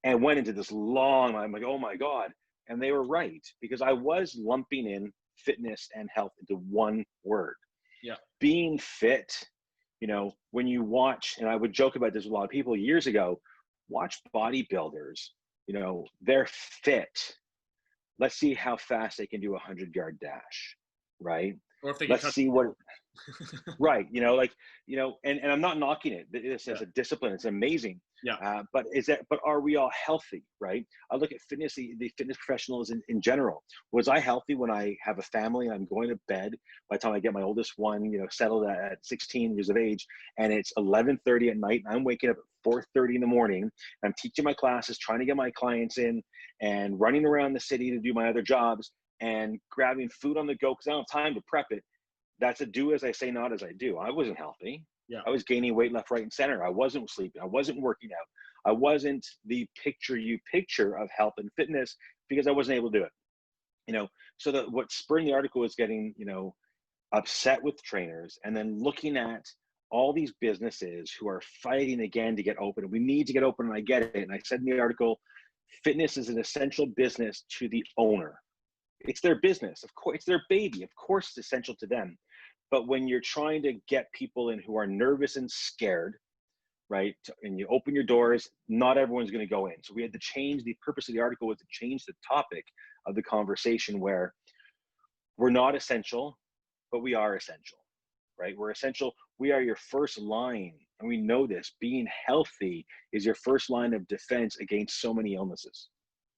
And went into this long, I'm like, oh my God. And they were right, because I was lumping in fitness and health into one word. Yeah. Being fit, when you watch, and I would joke about this with a lot of people years ago, watch bodybuilders, they're fit. Let's see how fast they can do a 100-yard dash, right? Or if they can Let's touch see the what, ball. right, and I'm not knocking it. This is a discipline. It's amazing. Yeah. But are we all healthy, right? I look at fitness, the fitness professionals in general. Was I healthy when I have a family and I'm going to bed by the time I get my oldest one, settled at 16 years of age, and it's 11:30 at night, and I'm waking up at 4:30 in the morning, and I'm teaching my classes, trying to get my clients in, and running around the city to do my other jobs, and grabbing food on the go because I don't have time to prep it. That's a do as I say, not as I do. I wasn't healthy. Yeah. I was gaining weight left, right, and center. I wasn't sleeping. I wasn't working out. I wasn't the picture of health and fitness because I wasn't able to do it. So that what spurred the article was getting, upset with trainers, and then looking at all these businesses who are fighting again to get open. We need to get open, and I get it. And I said in the article, fitness is an essential business to the owner. It's their business. Of course, it's their baby. Of course, it's essential to them. But when you're trying to get people in who are nervous and scared, right, and you open your doors, not everyone's going to go in. So we had to change. The purpose of the article was to change the topic of the conversation, where we're not essential, but we are essential, right? We're essential. We are your first line. And we know this. Being healthy is your first line of defense against so many illnesses,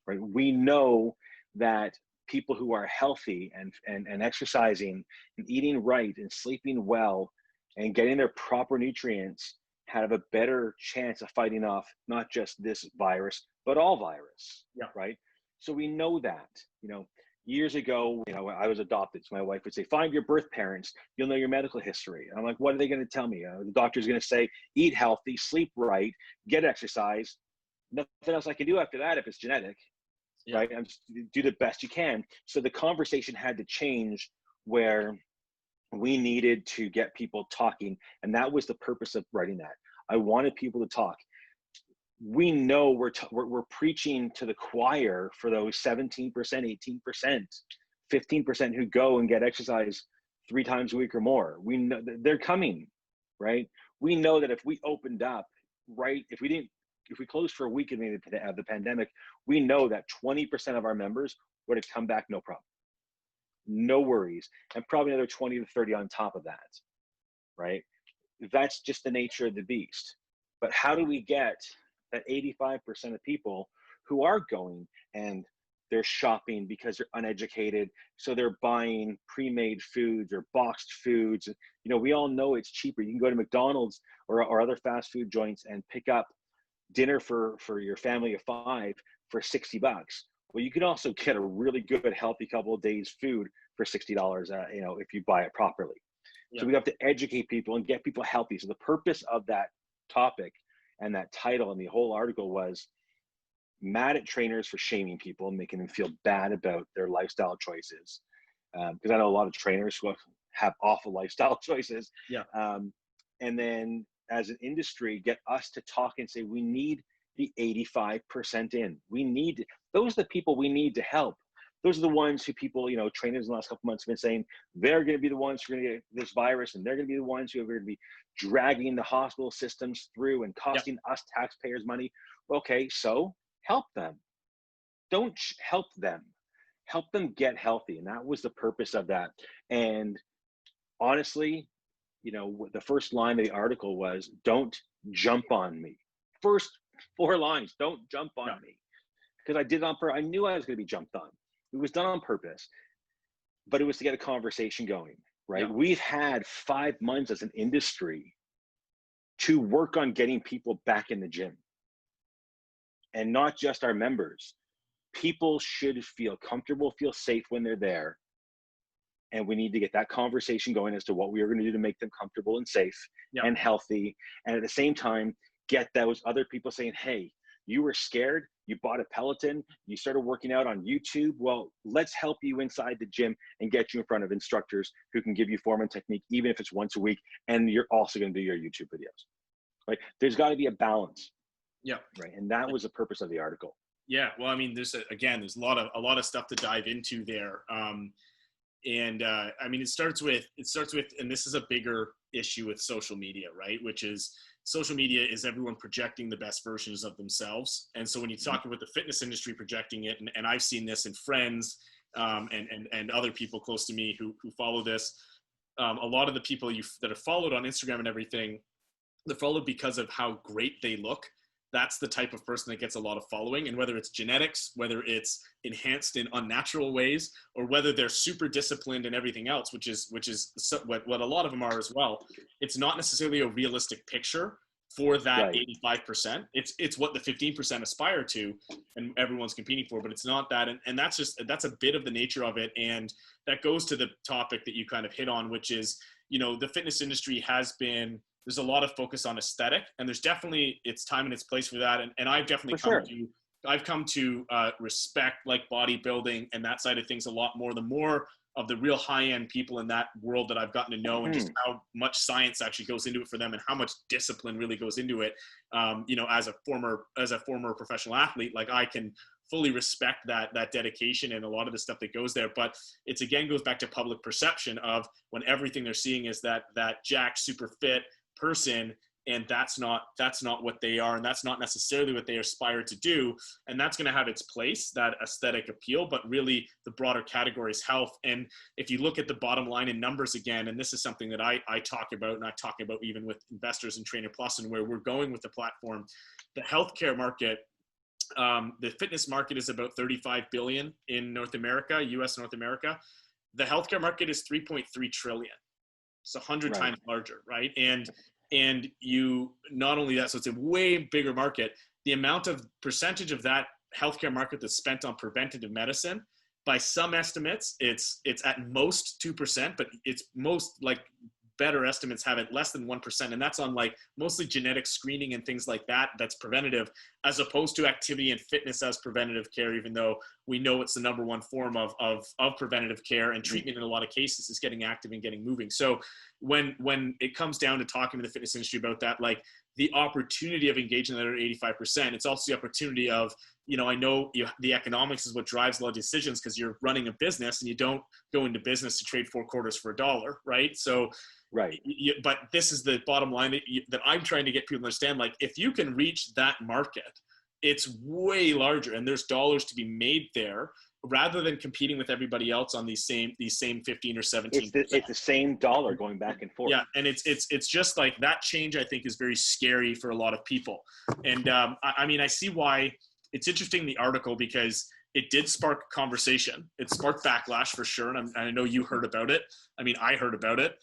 right? We know that people who are healthy and exercising and eating right and sleeping well and getting their proper nutrients have a better chance of fighting off not just this virus, but all virus, right? So we know that, years ago, I was adopted. So my wife would say, find your birth parents, you'll know your medical history. And I'm like, what are they going to tell me? The doctor's going to say, eat healthy, sleep right, get exercise. Nothing else I can do after that if it's genetic. Yeah. Right? And do the best you can. So the conversation had to change, where we needed to get people talking. And that was the purpose of writing that. I wanted people to talk. We know we're preaching to the choir for those 17%, 18%, 15% who go and get exercise 3 times a week or more. We know they're coming, right? We know that if we opened up, right, if we closed for a week of the pandemic, we know that 20% of our members would have come back no problem, no worries, and probably another 20 to 30 on top of that, right? That's just the nature of the beast. But how do we get that 85% of people who are going and they're shopping because they're uneducated, so they're buying pre-made foods or boxed foods? We all know it's cheaper. You can go to McDonald's or other fast food joints and pick up dinner for your family of 5 for $60. Well, you can also get a really good, healthy couple of days food for $60, if you buy it properly. Yeah. So we have to educate people and get people healthy. So the purpose of that topic and that title and the whole article was mad at trainers for shaming people and making them feel bad about their lifestyle choices. Because I know a lot of trainers who have awful lifestyle choices. Yeah. And then as an industry, get us to talk and say, we need the 85% in. Those are the people we need to help. Those are the ones who people, trainers in the last couple months have been saying, they're going to be the ones who are going to get this virus, and they're going to be the ones who are going to be dragging the hospital systems through and costing us taxpayers money. Okay, so help them. Don't help them. Help them get healthy. And that was the purpose of that. And honestly, the first line of the article was, don't jump on me. First 4 lines, don't jump on me. Because I did it on purpose. I knew I was going to be jumped on. It was done on purpose, but it was to get a conversation going, right? Yeah. We've had 5 months as an industry to work on getting people back in the gym. And not just our members. People should feel comfortable, feel safe when they're there. and we need to get that conversation going as to what we are going to do to make them comfortable and safe and healthy. And at the same time, get those other people saying, hey, you were scared, you bought a Peloton, you started working out on YouTube. Well, let's help you inside the gym and get you in front of instructors who can give you form and technique, even if it's once a week. And you're also going to do your YouTube videos. Right? There's got to be a balance. Yeah. Right. And that was the purpose of the article. Yeah. Well, I mean, there's a lot of stuff to dive into there. I mean, it starts with, and this is a bigger issue with social media, right? Which is, social media is everyone projecting the best versions of themselves. And so when you talk about the fitness industry projecting it, and I've seen this in friends and other people close to me who follow this, a lot of the people that are followed on Instagram and everything, they're followed because of how great they look. That's the type of person that gets a lot of following. And whether it's genetics, whether it's enhanced in unnatural ways, or whether they're super disciplined and everything else, which is what a lot of them are as well, it's not necessarily a realistic picture for that 85%. It's what the 15% aspire to and everyone's competing for, but it's not that. And that's a bit of the nature of it. And that goes to the topic that you kind of hit on, which is, the fitness industry there's a lot of focus on aesthetic, and there's definitely its time and its place for that. And I've definitely come to respect like bodybuilding and that side of things a lot more. The more of the real high-end people in that world that I've gotten to know, and just how much science actually goes into it for them, and how much discipline really goes into it. As a former professional athlete, like I can fully respect that dedication and a lot of the stuff that goes there. But it's again goes back to public perception of when everything they're seeing is that jacked, super fit person, and that's not what they are, and that's not necessarily what they aspire to do. And that's going to have its place, that aesthetic appeal, but really the broader category is health. And if you look at the bottom line in numbers again, and this is something that I talk about, and I talk about even with investors in Trainer Plus and where we're going with the platform, the healthcare market, the fitness market is about 35 billion in North America, US North America. The healthcare market is 3.3 trillion. It's 100 times larger, right? And you, not only that, so it's a way bigger market. The amount of percentage of that healthcare market that's spent on preventative medicine, by some estimates, it's at most 2%, but it's most like better estimates have it less than 1%. And that's on like mostly genetic screening and things like that. That's preventative, as opposed to activity and fitness as preventative care, even though we know it's the number one form of preventative care, and treatment in a lot of cases is getting active and getting moving. So when it comes down to talking to the fitness industry about that, like the opportunity of engaging that at 85%, it's also the opportunity of, I know the economics is what drives a lot of decisions, because you're running a business and you don't go into business to trade 4 quarters for $1, right? So, but this is the bottom line that I'm trying to get people to understand. Like, if you can reach that market, it's way larger, and there's dollars to be made there, rather than competing with everybody else on these same 15 or 17. It's the same dollar going back and forth. Yeah, and it's just like that change, I think, is very scary for a lot of people. And I mean, I see why it's interesting, the article, because it did spark conversation. It sparked backlash for sure, and I know you heard about it. I mean, I heard about it.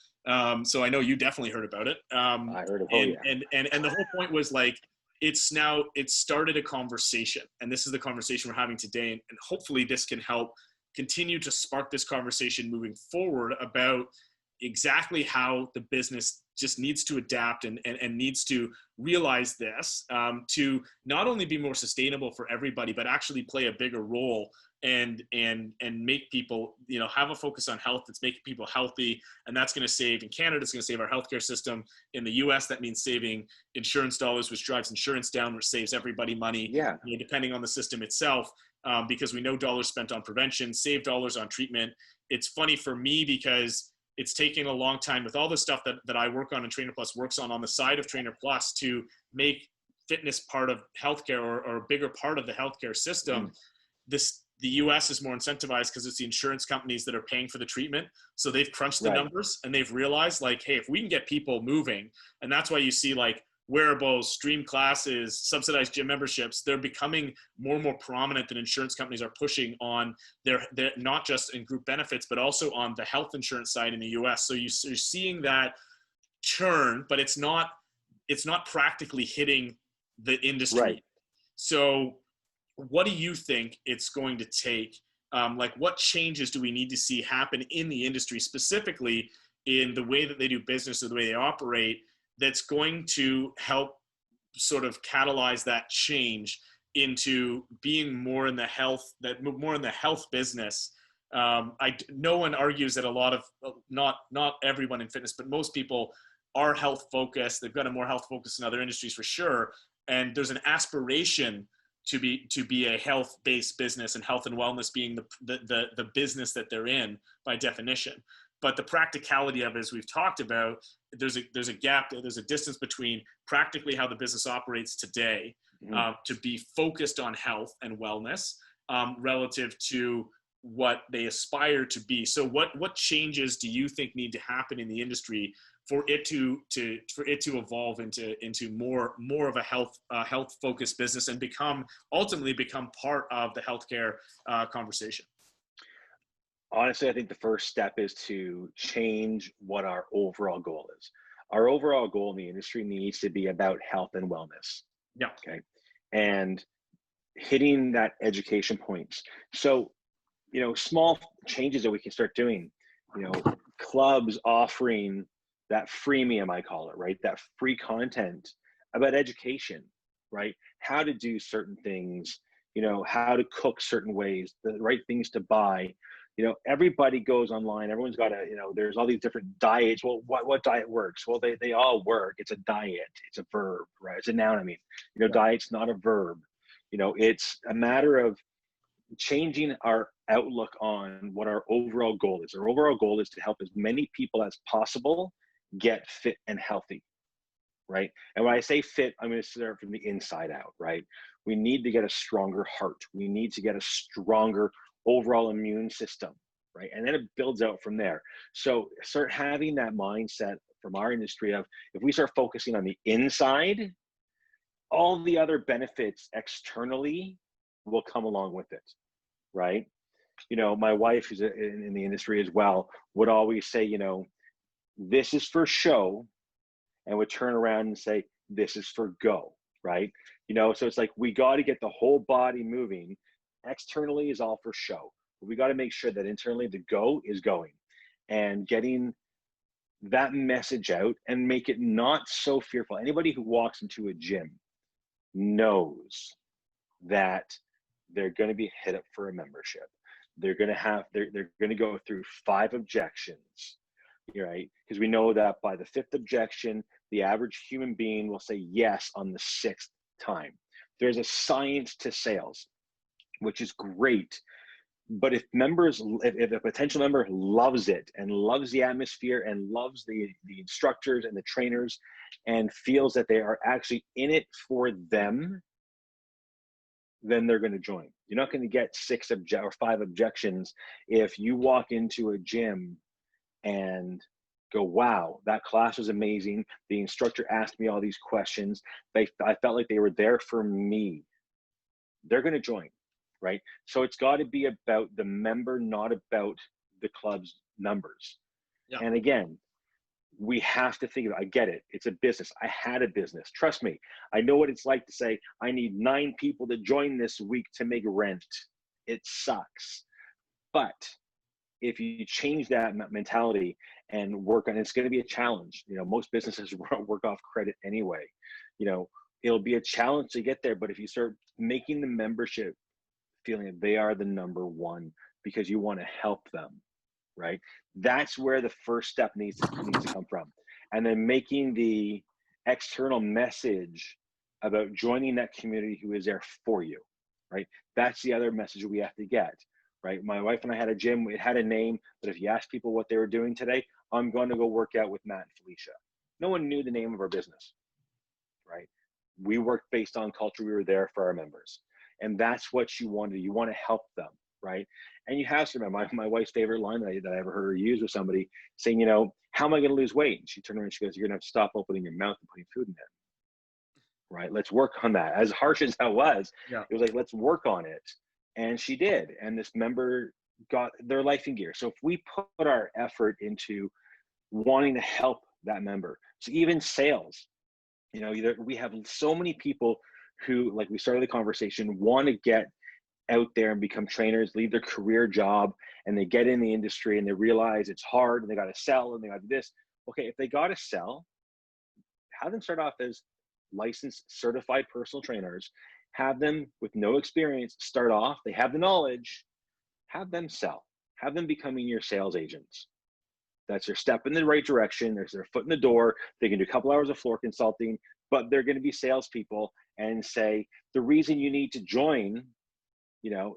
So I know you definitely heard about it. I heard about it. And the whole point was like, it started a conversation, and this is the conversation we're having today. And hopefully this can help continue to spark this conversation moving forward about exactly how the business just needs to adapt and needs to realize this, to not only be more sustainable for everybody, but actually play a bigger role and make people, have a focus on health that's making people healthy. And that's going to save, in Canada, it's going to save our healthcare system. In the US, that means saving insurance dollars, which drives insurance down, which saves everybody money, depending on the system itself, because we know dollars spent on prevention save dollars on treatment. It's funny for me because it's taken a long time with all the stuff that I work on and Trainer Plus works on the side of Trainer Plus to make fitness part of healthcare or a bigger part of the healthcare system. The US is more incentivized because it's the insurance companies that are paying for the treatment. So they've crunched the numbers and they've realized like, hey, if we can get people moving, and that's why you see like wearables, stream classes, subsidized gym memberships, they're becoming more and more prominent than insurance companies are pushing on their not just in group benefits, but also on the health insurance side in the US. So you're seeing that churn, but it's not practically hitting the industry. So what do you think it's going to take Like, what changes do we need to see happen in the industry, specifically in the way that they do business or the way they operate, that's going to help sort of catalyze that change into being more in the health, business. No one argues that a lot of, not everyone in fitness, but most people are health focused. They've got a more health focus in other industries for sure. And there's an aspiration to be a health based business, and health and wellness being the business that they're in by definition. But the practicality of it, as we've talked about, there's a gap, there's a distance between practically how the business operates today, to be focused on health and wellness, relative to what they aspire to be. So what changes do you think need to happen in the industry for it to evolve into more of a health focused business and ultimately become part of the healthcare conversation? Honestly, I think the first step is to change what our overall goal is. Our overall goal in the industry needs to be about health and wellness. Yeah. Okay. And hitting that education point. So, small changes that we can start doing, clubs offering that freemium, I call it, right? That free content about education, right? How to do certain things, how to cook certain ways, the right things to buy. Everybody goes online. Everyone's got there's all these different diets. Well, what diet works? Well, they all work. It's a diet. It's a verb, right? It's a noun. I mean, diet's not a verb. It's a matter of changing our outlook on what our overall goal is. Our overall goal is to help as many people as possible get fit and healthy, right? And when I say fit, I'm going to start from the inside out, right? We need to get a stronger heart. We need to get a stronger overall immune system, right? And then it builds out from there. So start having that mindset from our industry of, if we start focusing on the inside, all the other benefits externally will come along with it, right? My wife, who's in the industry as well, would always say, this is for show, and would turn around and say, this is for go, right? So it's like, we got to get the whole body moving. Externally is all for show. But we got to make sure that internally the go is going, and getting that message out and make it not so fearful. Anybody who walks into a gym knows that they're going to be hit up for a membership. They're going to go through 5 objections, right? Because we know that by the 5th objection, the average human being will say yes on the 6th time. There's a science to sales, which is great. But if a potential member loves it and loves the atmosphere and loves the instructors and the trainers and feels that they are actually in it for them, then they're going to join. You're not going to get 6 or 5 objections if you walk into a gym and go, wow, that class was amazing. The instructor asked me all these questions. I felt like they were there for me. They're going to join, right? So it's got to be about the member, not about the club's numbers. Yeah. And again, we have to think about, I get it. It's a business. I had a business. Trust me. I know what it's like to say, I need 9 people to join this week to make rent. It sucks. But if you change that mentality and work on it, it's going to be a challenge. Most businesses work off credit anyway. It'll be a challenge to get there. But if you start making the membership feeling that they are the number one because you want to help them, right? That's where the first step needs to come from. And then making the external message about joining that community who is there for you, right? That's the other message we have to get, right? My wife and I had a gym. It had a name, but if you ask people what they were doing today, I'm going to go work out with Matt and Felicia. No one knew the name of our business, right? We worked based on culture. We were there for our members. And that's what you want to do. You want to help them, right? And you have to remember, my wife's favorite line that I ever heard her use was somebody saying, how am I going to lose weight? And she turned around and she goes, you're going to have to stop opening your mouth and putting food in there, right? Let's work on that. As harsh as that was, yeah. It was like, let's work on it. And she did. And this member got their life in gear. So if we put our effort into wanting to help that member, so even sales, we have so many people who, like we started the conversation, want to get out there and become trainers, leave their career job, and they get in the industry and they realize it's hard and they got to sell and they got to do this. Okay, if they got to sell, have them start off as licensed, certified personal trainers, have them with no experience start off, they have the knowledge, have them sell, have them becoming your sales agents. That's their step in the right direction. There's their foot in the door. They can do a couple hours of floor consulting, but they're going to be salespeople and say, the reason you need to join,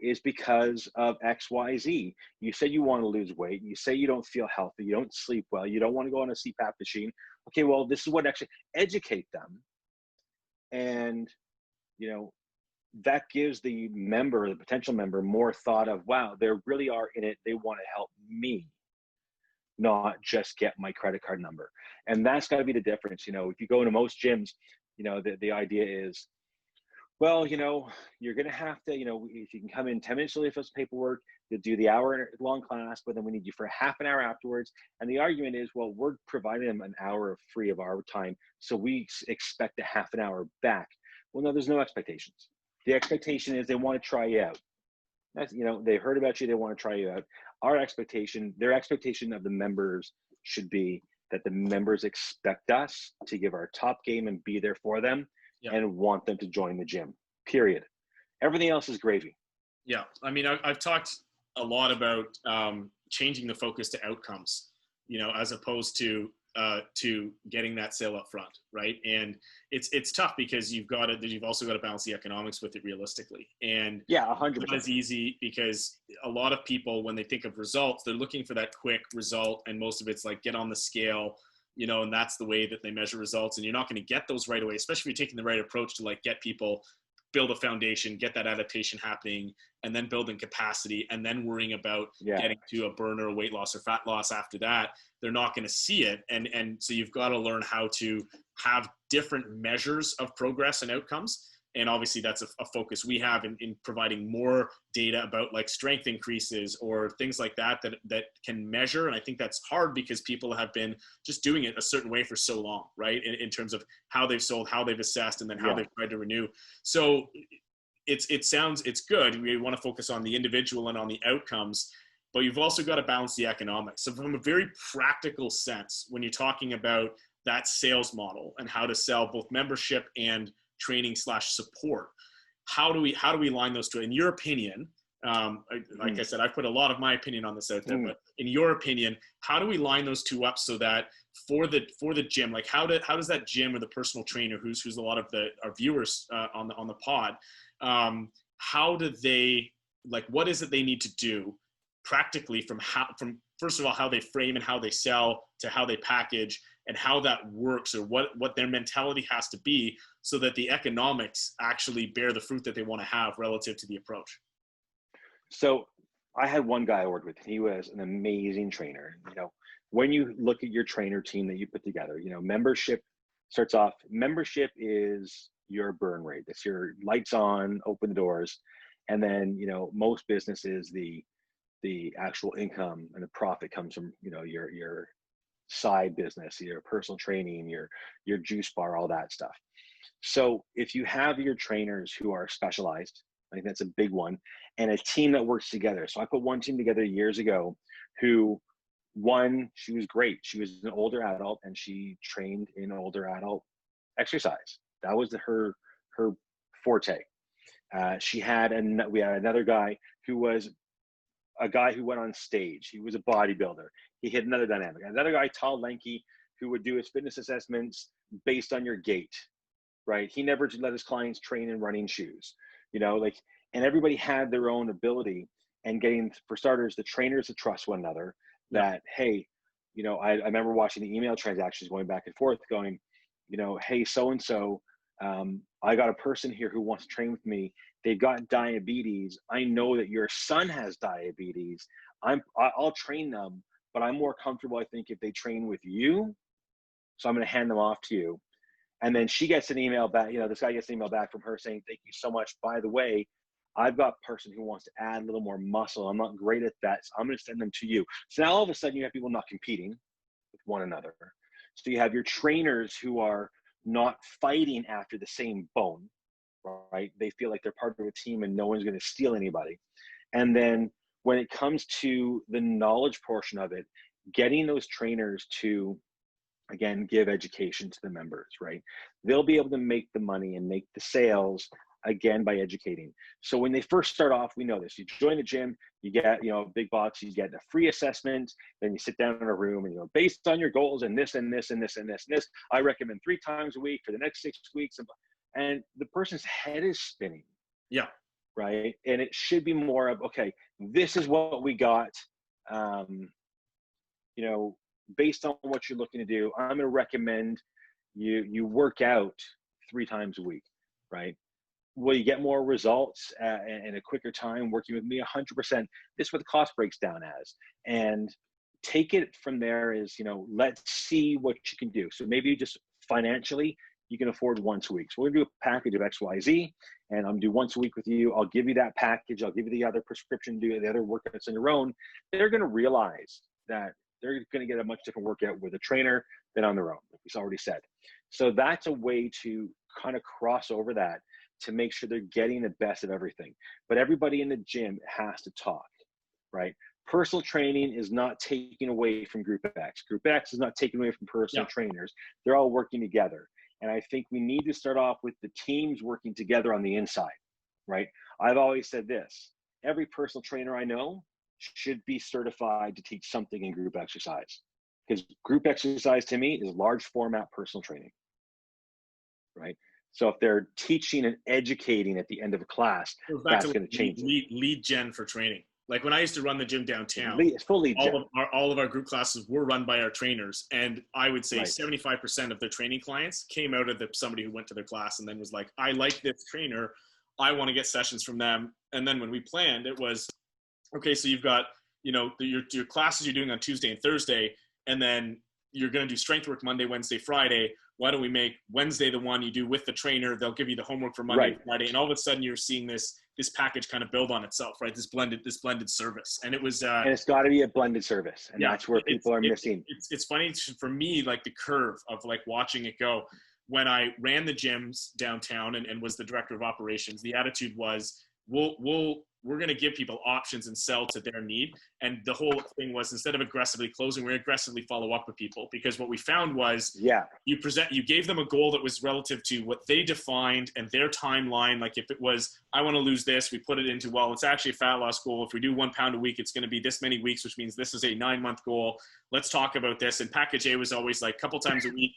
is because of X, Y, Z. You said you want to lose weight. You say you don't feel healthy. You don't sleep well. You don't want to go on a CPAP machine. Okay, well, this is what actually educate them. And, that gives the member, the potential member, more thought of, wow, they really are in it. They want to help me, not just get my credit card number. And that's got to be the difference. If you go into most gyms, the idea is, well, you're going to have to, if you can come in 10 minutes early for this paperwork, you'll do the hour-long class, but then we need you for half an hour afterwards. And the argument is, well, we're providing them an hour free of our time, so we expect a half an hour back. Well, no, there's no expectations. The expectation is they want to try you out. That's, they heard about you, they want to try you out. Their expectation of the members should be that the members expect us to give our top game and be there for them. Yep. And want them to join the gym, period. Everything else is gravy. Yeah. I mean, I've talked a lot about changing the focus to outcomes, as opposed to getting that sale up front, right? And it's tough because you've also got to balance the economics with it realistically. And yeah, 100%. It's not as easy because a lot of people, when they think of results, they're looking for that quick result, and most of it's like get on the scale, and that's the way that they measure results. And you're not going to get those right away, especially if you're taking the right approach to get people, build a foundation, get that adaptation happening, and then building capacity, and then worrying about getting to a burn or weight loss or fat loss after that. They're not going to see it. And so you've got to learn how to have different measures of progress and outcomes. And obviously that's a focus we have in providing more data about strength increases or things like that can measure. And I think that's hard because people have been just doing it a certain way for so long, right? In terms of how they've sold, how they've assessed, and then how they've tried to renew. So it's good. We want to focus on the individual and on the outcomes, but you've also got to balance the economics. So from a very practical sense, when you're talking about that sales model and how to sell both membership and training/support, how do we line those two in your opinion? Like I said, I've put a lot of my opinion on this out there, but in your opinion, how do we line those two up so that for the gym, how does that gym or the personal trainer who's a lot of our viewers on the pod, how do they, what is it they need to do practically from first of all how they frame and how they sell to how they package and how that works, or what their mentality has to be so that the economics actually bear the fruit that they want to have relative to the approach? So I had one guy I worked with. He was an amazing trainer. When you look at your trainer team that you put together, membership starts off, membership is your burn rate. That's your lights on, open the doors. And then, most businesses, the actual income and the profit comes from, your side business, your personal training, your juice bar, all that stuff. So if you have your trainers who are specialized, I think that's a big one, and a team that works together. So I put one team together years ago who, she was great. She was an older adult and she trained in older adult exercise. That was her forte. We had another guy who was a guy who went on stage. He was a bodybuilder. He hit another dynamic. Another guy, tall, lanky, who would do his fitness assessments based on your gait, right? He never let his clients train in running shoes, and everybody had their own ability, and getting, for starters, the trainers to trust one another that, hey, I remember watching the email transactions going back and forth going, hey, so-and-so, I got a person here who wants to train with me. They've got diabetes. I know that your son has diabetes. I'll train them, but I'm more comfortable, I think, if they train with you. So I'm going to hand them off to you. And then she gets an email back, this guy gets an email back from her saying, thank you so much. By the way, I've got a person who wants to add a little more muscle. I'm not great at that, so I'm going to send them to you. So now all of a sudden you have people not competing with one another. So you have your trainers who are not fighting after the same bone. right? They feel like they're part of a team and no one's going to steal anybody. And then when it comes to the knowledge portion of it, getting those trainers to, again, give education to the members, right? They'll be able to make the money and make the sales, again, by educating. So when they first start off, we know this, you join the gym, you get, a big box, you get a free assessment, then you sit down in a room and, based on your goals and this and this and this and this and this, I recommend 3 times a week for the next 6 weeks. And the person's head is spinning. Yeah. Right. And it should be more of, okay, this is what we got, based on what you're looking to do, I'm going to recommend you work out 3 times a week, right? Will you get more results in a quicker time working with me? 100%. This is what the cost breaks down as. And take it from there is, let's see what you can do. So maybe just financially, you can afford once a week. So we're gonna do a package of XYZ, and I'm gonna do once a week with you. I'll give you that package. I'll give you the other prescription, do the other workouts on your own. They're gonna realize that they're gonna get a much different workout with a trainer than on their own, like we already said. So that's a way to kind of cross over that to make sure they're getting the best of everything. But everybody in the gym has to talk, right? Personal training is not taking away from Group X. Group X is not taking away from personal trainers. They're all working together. And I think we need to start off with the teams working together on the inside, right? I've always said this, every personal trainer I know should be certified to teach something in group exercise, because group exercise to me is large format personal training, right? So if they're teaching and educating at the end of a class, that's going to change lead gen for training. Like when I used to run the gym downtown, all of our group classes were run by our trainers. And I would say 75% of their training clients came out of somebody who went to their class and then was like, I like this trainer. I want to get sessions from them. And then when we planned, it was, okay, so you've got, your classes you're doing on Tuesday and Thursday, and then you're going to do strength work Monday, Wednesday, Friday. Why don't we make Wednesday the one you do with the trainer? They'll give you the homework for Monday, Friday. And all of a sudden you're seeing this package kind of build on itself, right? This blended service. And it was, and it's got to be a blended service. And that's where people are missing. It's funny for me, like the curve of like watching it go. When I ran the gyms downtown and was the director of operations, the attitude was, we're going to give people options and sell to their need. And the whole thing was, instead of aggressively closing, we aggressively follow up with people, because what we found was you gave them a goal that was relative to what they defined and their timeline. Like if it was, I want to lose this, we put it into, well, it's actually a fat loss goal. If we do 1 pound a week, it's going to be this many weeks, which means this is a 9-month goal. Let's talk about this. And package A was always like a couple times a week.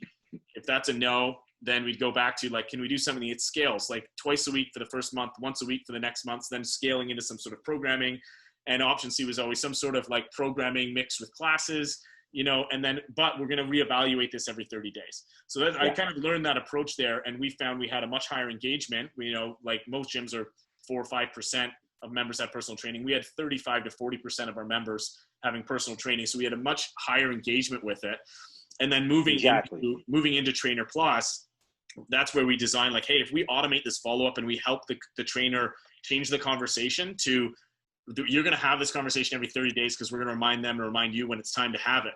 If that's a no, then we'd go back to like, can we do something that scales, like twice a week for the first month, once a week for the next month, then scaling into some sort of programming. And option C was always some sort of like programming mixed with classes, and then, but we're going to reevaluate this every 30 days. So I kind of learned that approach there. And we found we had a much higher engagement. Like most gyms are 4 or 5% of members have personal training. We had 35 to 40% of our members having personal training. So we had a much higher engagement with it. And then moving into Trainer Plus, that's where we design like, hey, if we automate this follow-up and we help the trainer change the conversation to, you're going to have this conversation every 30 days because we're going to remind them and remind you when it's time to have it.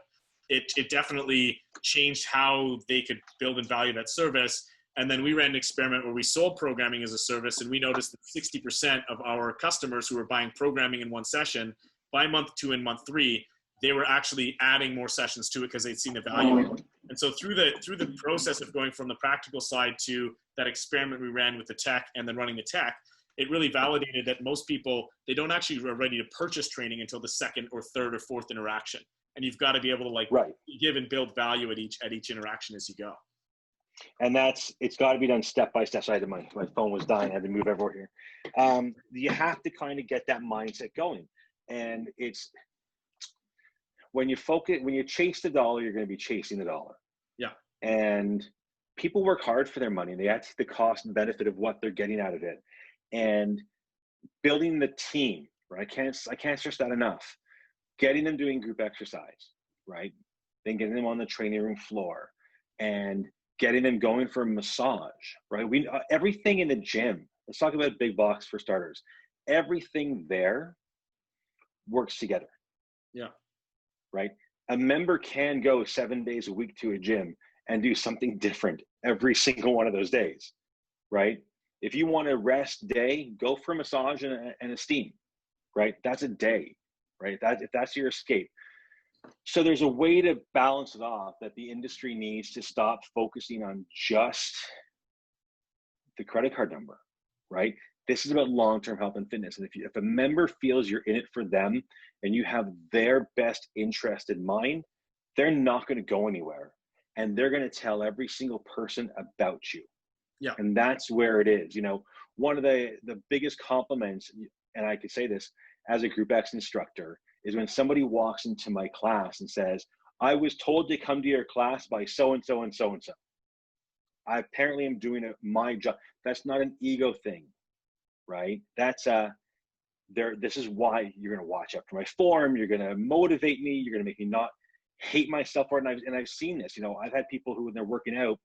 It definitely changed how they could build and value that service. And then we ran an experiment where we sold programming as a service, and we noticed that 60% of our customers who were buying programming in one session, by month 2 and month 3, they were actually adding more sessions to it because they'd seen the value. And so through the process of going from the practical side to that experiment we ran with the tech and then running the tech, it really validated that most people, they don't actually are ready to purchase training until the 2nd or 3rd or 4th interaction. And you've got to be able to give and build value at each interaction as you go. And it's got to be done step by step. So my phone was dying. I had to move everywhere here. You have to kind of get that mindset going. And it's, when you chase the dollar, you're going to be chasing the dollar. Yeah. And people work hard for their money. They have to see the cost and benefit of what they're getting out of it. And building the team, right? I can't stress that enough. Getting them doing group exercise, right? Then getting them on the training room floor and getting them going for a massage, right? Everything in the gym, let's talk about big box for starters. Everything there works together. Yeah. Right? A member can go 7 days a week to a gym and do something different every single one of those days, right? If you want a rest day, go for a massage and a steam, right? That's a day, right? If that's your escape. So there's a way to balance it off that the industry needs to stop focusing on just the credit card number, right? This is about long-term health and fitness. And if a member feels you're in it for them and you have their best interest in mind, they're not going to go anywhere. And they're going to tell every single person about you. Yeah. And that's where it is. You know, one of the biggest compliments, and I could say this as a Group X instructor, is when somebody walks into my class and says, I was told to come to your class by so-and-so and so-and-so. I apparently am doing my job. That's not an ego thing, right? That's this is why you're going to watch after my form. You're going to motivate me. You're going to make me not hate myself for it. And I've seen this. You know, I've had people who, when they're working out,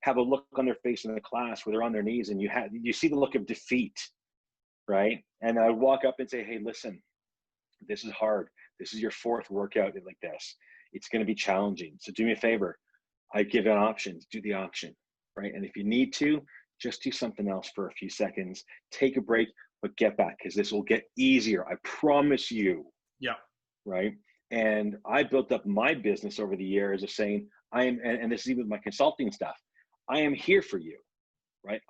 have a look on their face in the class where they're on their knees, and you see the look of defeat, right? And I would walk up and say, hey, listen, this is hard. This is your fourth workout like this. It's going to be challenging. So do me a favor. I give an option. Do the option, right? And if you need to, just do something else for a few seconds. Take a break, but get back, because this will get easier. I promise you. Yeah. Right. And I built up my business over the years of saying, I am, and this is even with my consulting stuff, I am here for you, right?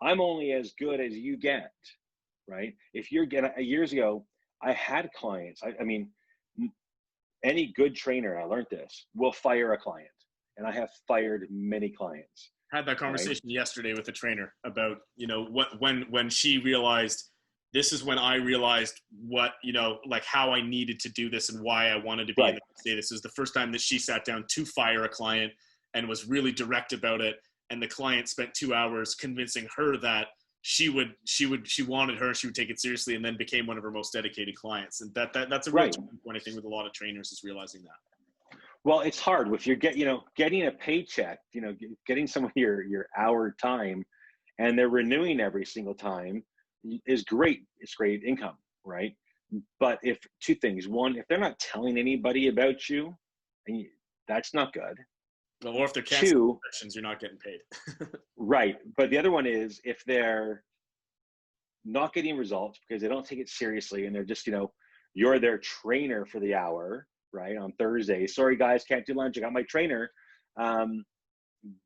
I'm only as good as you get, right? If you're getting, years ago, I had clients. I mean, any good trainer, I learned this, will fire a client. And I have fired many clients. I had that conversation yesterday with a trainer about, you know, when she realized, this is when I realized what, you know, like how I needed to do this and why I wanted to be in the state. This is the first time that she sat down to fire a client and was really direct about it. And the client spent 2 hours convincing her that she wanted her, she would take it seriously, and then became one of her most dedicated clients. And that's a real point, I think, with a lot of trainers, is realizing that. Well, it's hard if you're getting a paycheck, you know, getting someone your hour time, and they're renewing every single time is great. It's great income, right? But if two things, one, if they're not telling anybody about you, that's not good. Well, or if they're canceling sessions, you're not getting paid. Right. But the other one is if they're not getting results because they don't take it seriously, and they're just, you know, you're their trainer for the hour, right? On Thursday, sorry guys, can't do lunch, I got my trainer.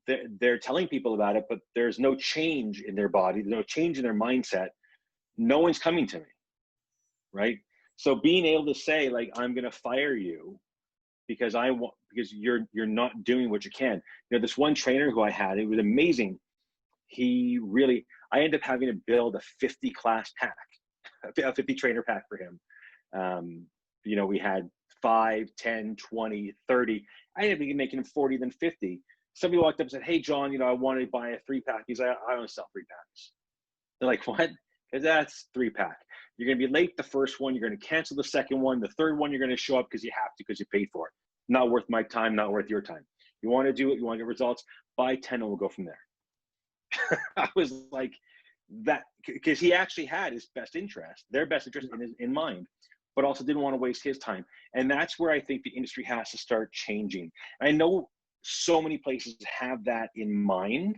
They're telling people about it, but there's no change in their body, there's no change in their mindset. No one's coming to me, right? So being able to say, like, I'm going to fire you because you're not doing what you can. You know, this one trainer who I had, it was amazing. I ended up having to build a 50 class pack, a 50 trainer pack for him. You know, we had 5, 10, 20, 30. I ended up making him 40, then 50. Somebody walked up and said, hey, John, you know, I wanted to buy a 3-pack. He's like, I don't sell 3-packs. They're like, what? Because that's 3-pack. You're going to be late the first one. You're going to cancel the second one. The third one, you're going to show up because you have to, because you paid for it. Not worth my time, not worth your time. You want to do it, you want to get results, buy 10 and we'll go from there. I was like, that, because he actually had his best interest, their best interest in mind, but also didn't want to waste his time. And that's where I think the industry has to start changing. I know so many places have that in mind.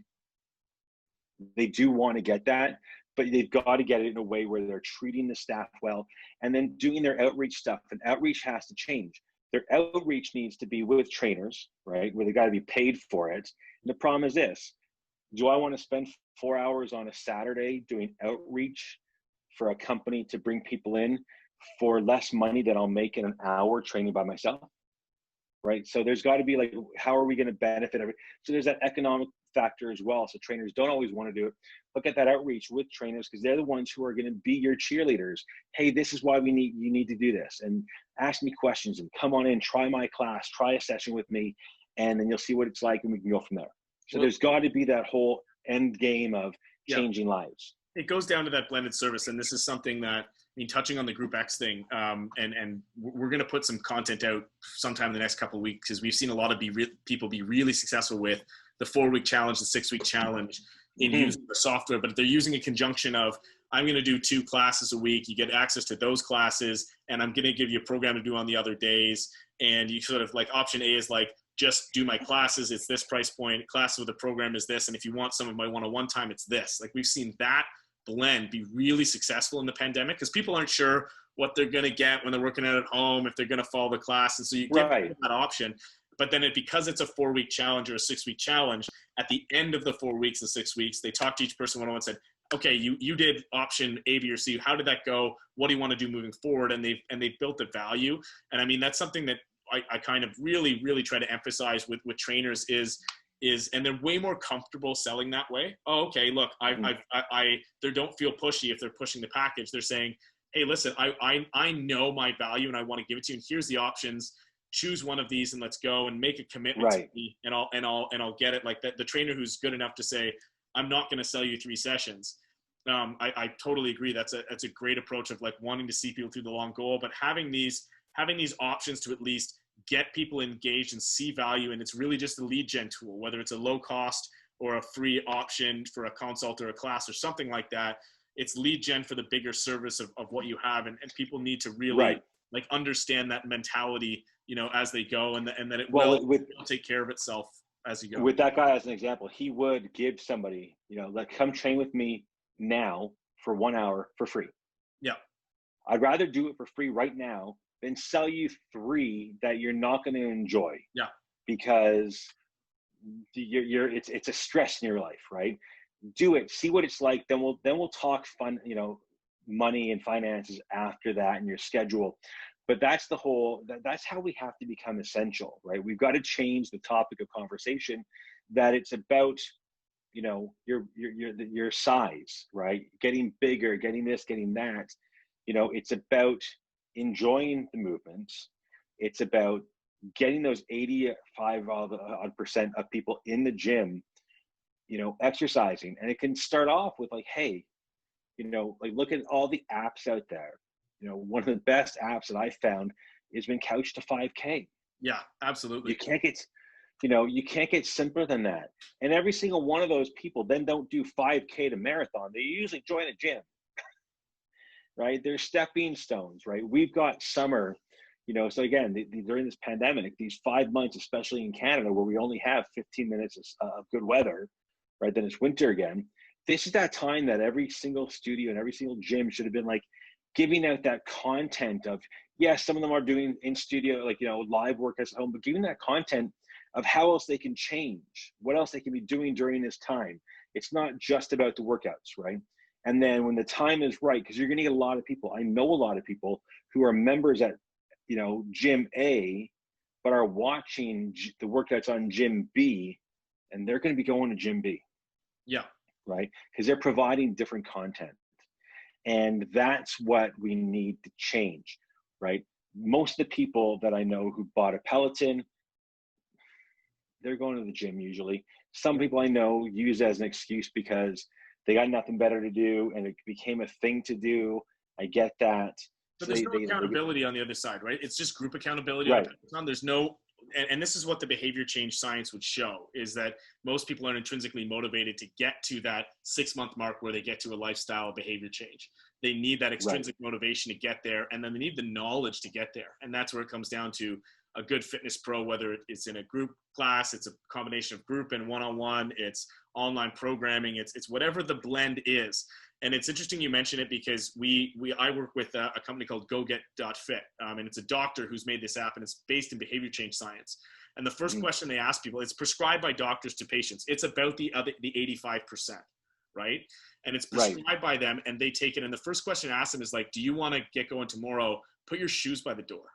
They do want to get that, but they've got to get it in a way where they're treating the staff well and then doing their outreach stuff. And outreach has to change. Their outreach needs to be with trainers, right? Where they got to be paid for it. And the problem is this: do I want to spend 4 hours on a Saturday doing outreach for a company to bring people in for less money than I'll make in an hour training by myself? Right? So there's got to be like, how are we going to benefit every? So there's that economic factor as well. So trainers don't always want to do it. Look at that outreach with trainers, because they're the ones who are going to be your cheerleaders. Hey, this is why you need to do this, and ask me questions, and come on in, try my class, try a session with me, and then you'll see what it's like, and we can go from there. So there's got to be that whole end game of changing lives. It goes down to that blended service, and this is something that, I mean, touching on the Group X thing, and we're going to put some content out sometime in the next couple of weeks, because we've seen a lot of people be really successful with the 4-week challenge, the 6-week challenge in using the software, but they're using a conjunction of, I'm going to do 2 classes a week. You get access to those classes, and I'm going to give you a program to do on the other days. And you sort of like, option A is like, just do my classes, it's this price point, classes with the program is this, and if you want some of my one-on-one time, it's this. Like, we've seen that blend be really successful in the pandemic, because people aren't sure what they're going to get when they're working out at home, if they're going to follow the class. And so you give them that option. But then because it's a 4-week challenge or a 6-week challenge, at the end of the 4 weeks and 6 weeks, they talk to each person one-on-one and said, okay, you did option A, B, or C. How did that go? What do you want to do moving forward? And they've built the value. And I mean, that's something that I kind of really, really try to emphasize with trainers is, and they're way more comfortable selling that way. Oh, okay, look, they don't feel pushy if they're pushing the package. They're saying, hey, listen, I know my value and I want to give it to you. And here's the options. Choose one of these and let's go, and make a commitment to me, and I'll get it. Like that, the trainer who's good enough to say, I'm not going to sell you 3 sessions. I totally agree. That's a great approach of like wanting to see people through the long goal, but having these options to at least get people engaged and see value. And it's really just a lead gen tool, whether it's a low cost or a free option for a consult or a class or something like that. It's lead gen for the bigger service of what you have. And people need to really like understand that mentality, as they go, and that it will take care of itself as you go. With that guy as an example, he would give somebody, like, come train with me now for 1 hour for free. Yeah. I'd rather do it for free right now than sell you 3 that you're not going to enjoy. Yeah. Because it's a stress in your life, right? Do it, see what it's like. Then we'll talk fun, money and finances after that, and your schedule. But that's that's how we have to become essential, right? We've got to change the topic of conversation, that it's about, your size, right? Getting bigger, getting this, getting that. It's about enjoying the movements. It's about getting those 85% of people in the gym, exercising. And it can start off with like, hey, like, look at all the apps out there. One of the best apps that I found has been Couch to 5K. Yeah, absolutely. You can't get simpler than that. And every single one of those people then don't do 5K to marathon. They usually join a gym, right? They're stepping stones, right? We've got summer, so again, during this pandemic, these 5 months, especially in Canada, where we only have 15 minutes of good weather, right? Then it's winter again. This is that time that every single studio and every single gym should have been like giving out that content of, yes, some of them are doing in studio, like, live workouts at home, but giving that content of how else they can change, what else they can be doing during this time. It's not just about the workouts, right? And then when the time is right, because you're going to get a lot of people, I know a lot of people who are members at, gym A, but are watching the workouts on gym B, and they're going to be going to gym B. Yeah. Right? Because they're providing different content. And that's what we need to change, right? Most of the people that I know who bought a Peloton, they're going to the gym usually. Some people I know use it as an excuse because they got nothing better to do and it became a thing to do. I get that. But there's no accountability on the other side, right? It's just group accountability. Right. There's no, and this is what the behavior change science would show, is that most people are intrinsically motivated to get to that 6-month mark where they get to a lifestyle behavior change. They need that extrinsic motivation to get there, and then they need the knowledge to get there. And that's where it comes down to a good fitness pro, whether it's in a group class, it's a combination of group and one-on-one, it's online programming, it's whatever the blend is. And it's interesting you mention it because I work with a company called GoGet.fit, and it's a doctor who's made this app, and it's based in behavior change science. And the first question they ask people, it's prescribed by doctors to patients. It's about the 85%, right? And it's prescribed by them, and they take it. And the first question I ask them is like, do you want to get going tomorrow? Put your shoes by the door.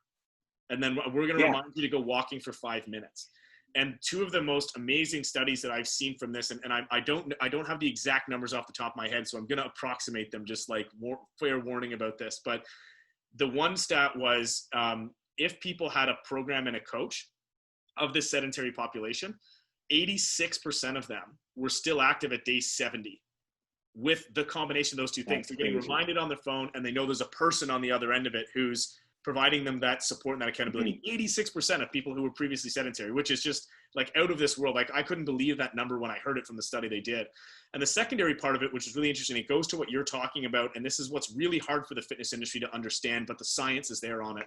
And then we're going to remind you to go walking for 5 minutes. And 2 of the most amazing studies that I've seen from this, and I don't have the exact numbers off the top of my head, so I'm going to approximate them, just like fair warning about this. But the one stat was if people had a program and a coach of this sedentary population, 86% of them were still active at day 70 with the combination of those 2 things. They're getting reminded on their phone, and they know there's a person on the other end of it who's providing them that support and that accountability. 86% of people who were previously sedentary, which is just like out of this world. Like, I couldn't believe that number when I heard it from the study they did. And the secondary part of it, which is really interesting, it goes to what you're talking about. And this is what's really hard for the fitness industry to understand, but the science is there on it,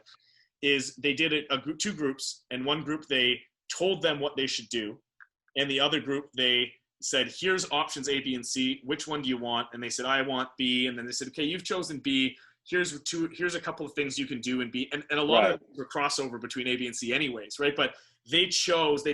is they did 2 groups. And one group, they told them what they should do. And the other group, they said, here's options A, B, and C. Which one do you want? And they said, I want B. And then they said, okay, you've chosen B. Here's a couple of things you can do in B. And a lot of the crossover between A, B, and C anyways, right? But they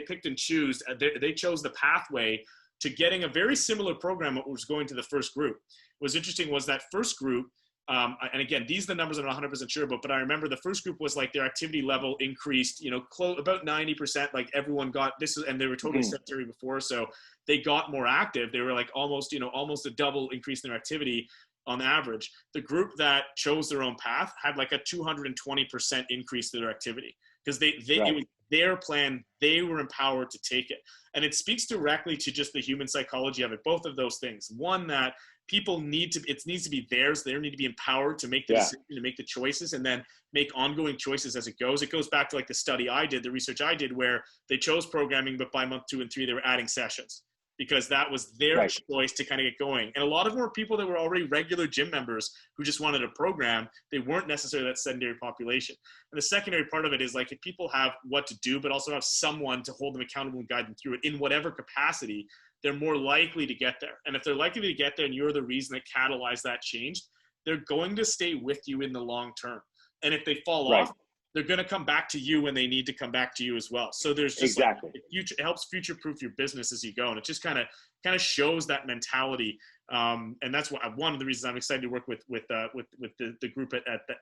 picked and chose, they chose the pathway to getting a very similar program that was going to the first group. What was interesting was that first group, and again, these are the numbers I'm not 100% sure about, but I remember the first group was like their activity level increased, about 90%, like everyone got this, and they were totally sedentary before, so they got more active. They were like almost a double increase in their activity on average. The group that chose their own path had like a 220% increase in their activity because it was their plan. They were empowered to take it. And it speaks directly to just the human psychology of it. Both of those things. One, that people needs to be theirs. They need to be empowered to make the decision, to make the choices, and then make ongoing choices as it goes. It goes back to like the research I did, where they chose programming, but by month 2 and 3, they were adding sessions because that was their choice to kind of get going. And a lot of them were people that were already regular gym members who just wanted a program. They weren't necessarily that sedentary population. And the secondary part of it is like, if people have what to do, but also have someone to hold them accountable and guide them through it in whatever capacity, they're more likely to get there. And if they're likely to get there and you're the reason that catalyzed that change, they're going to stay with you in the long term. And if they fall off, they're going to come back to you when they need to come back to you as well. So there's just it helps future-proof your business as you go. And it just kind of shows that mentality. And that's one of the reasons I'm excited to work with the group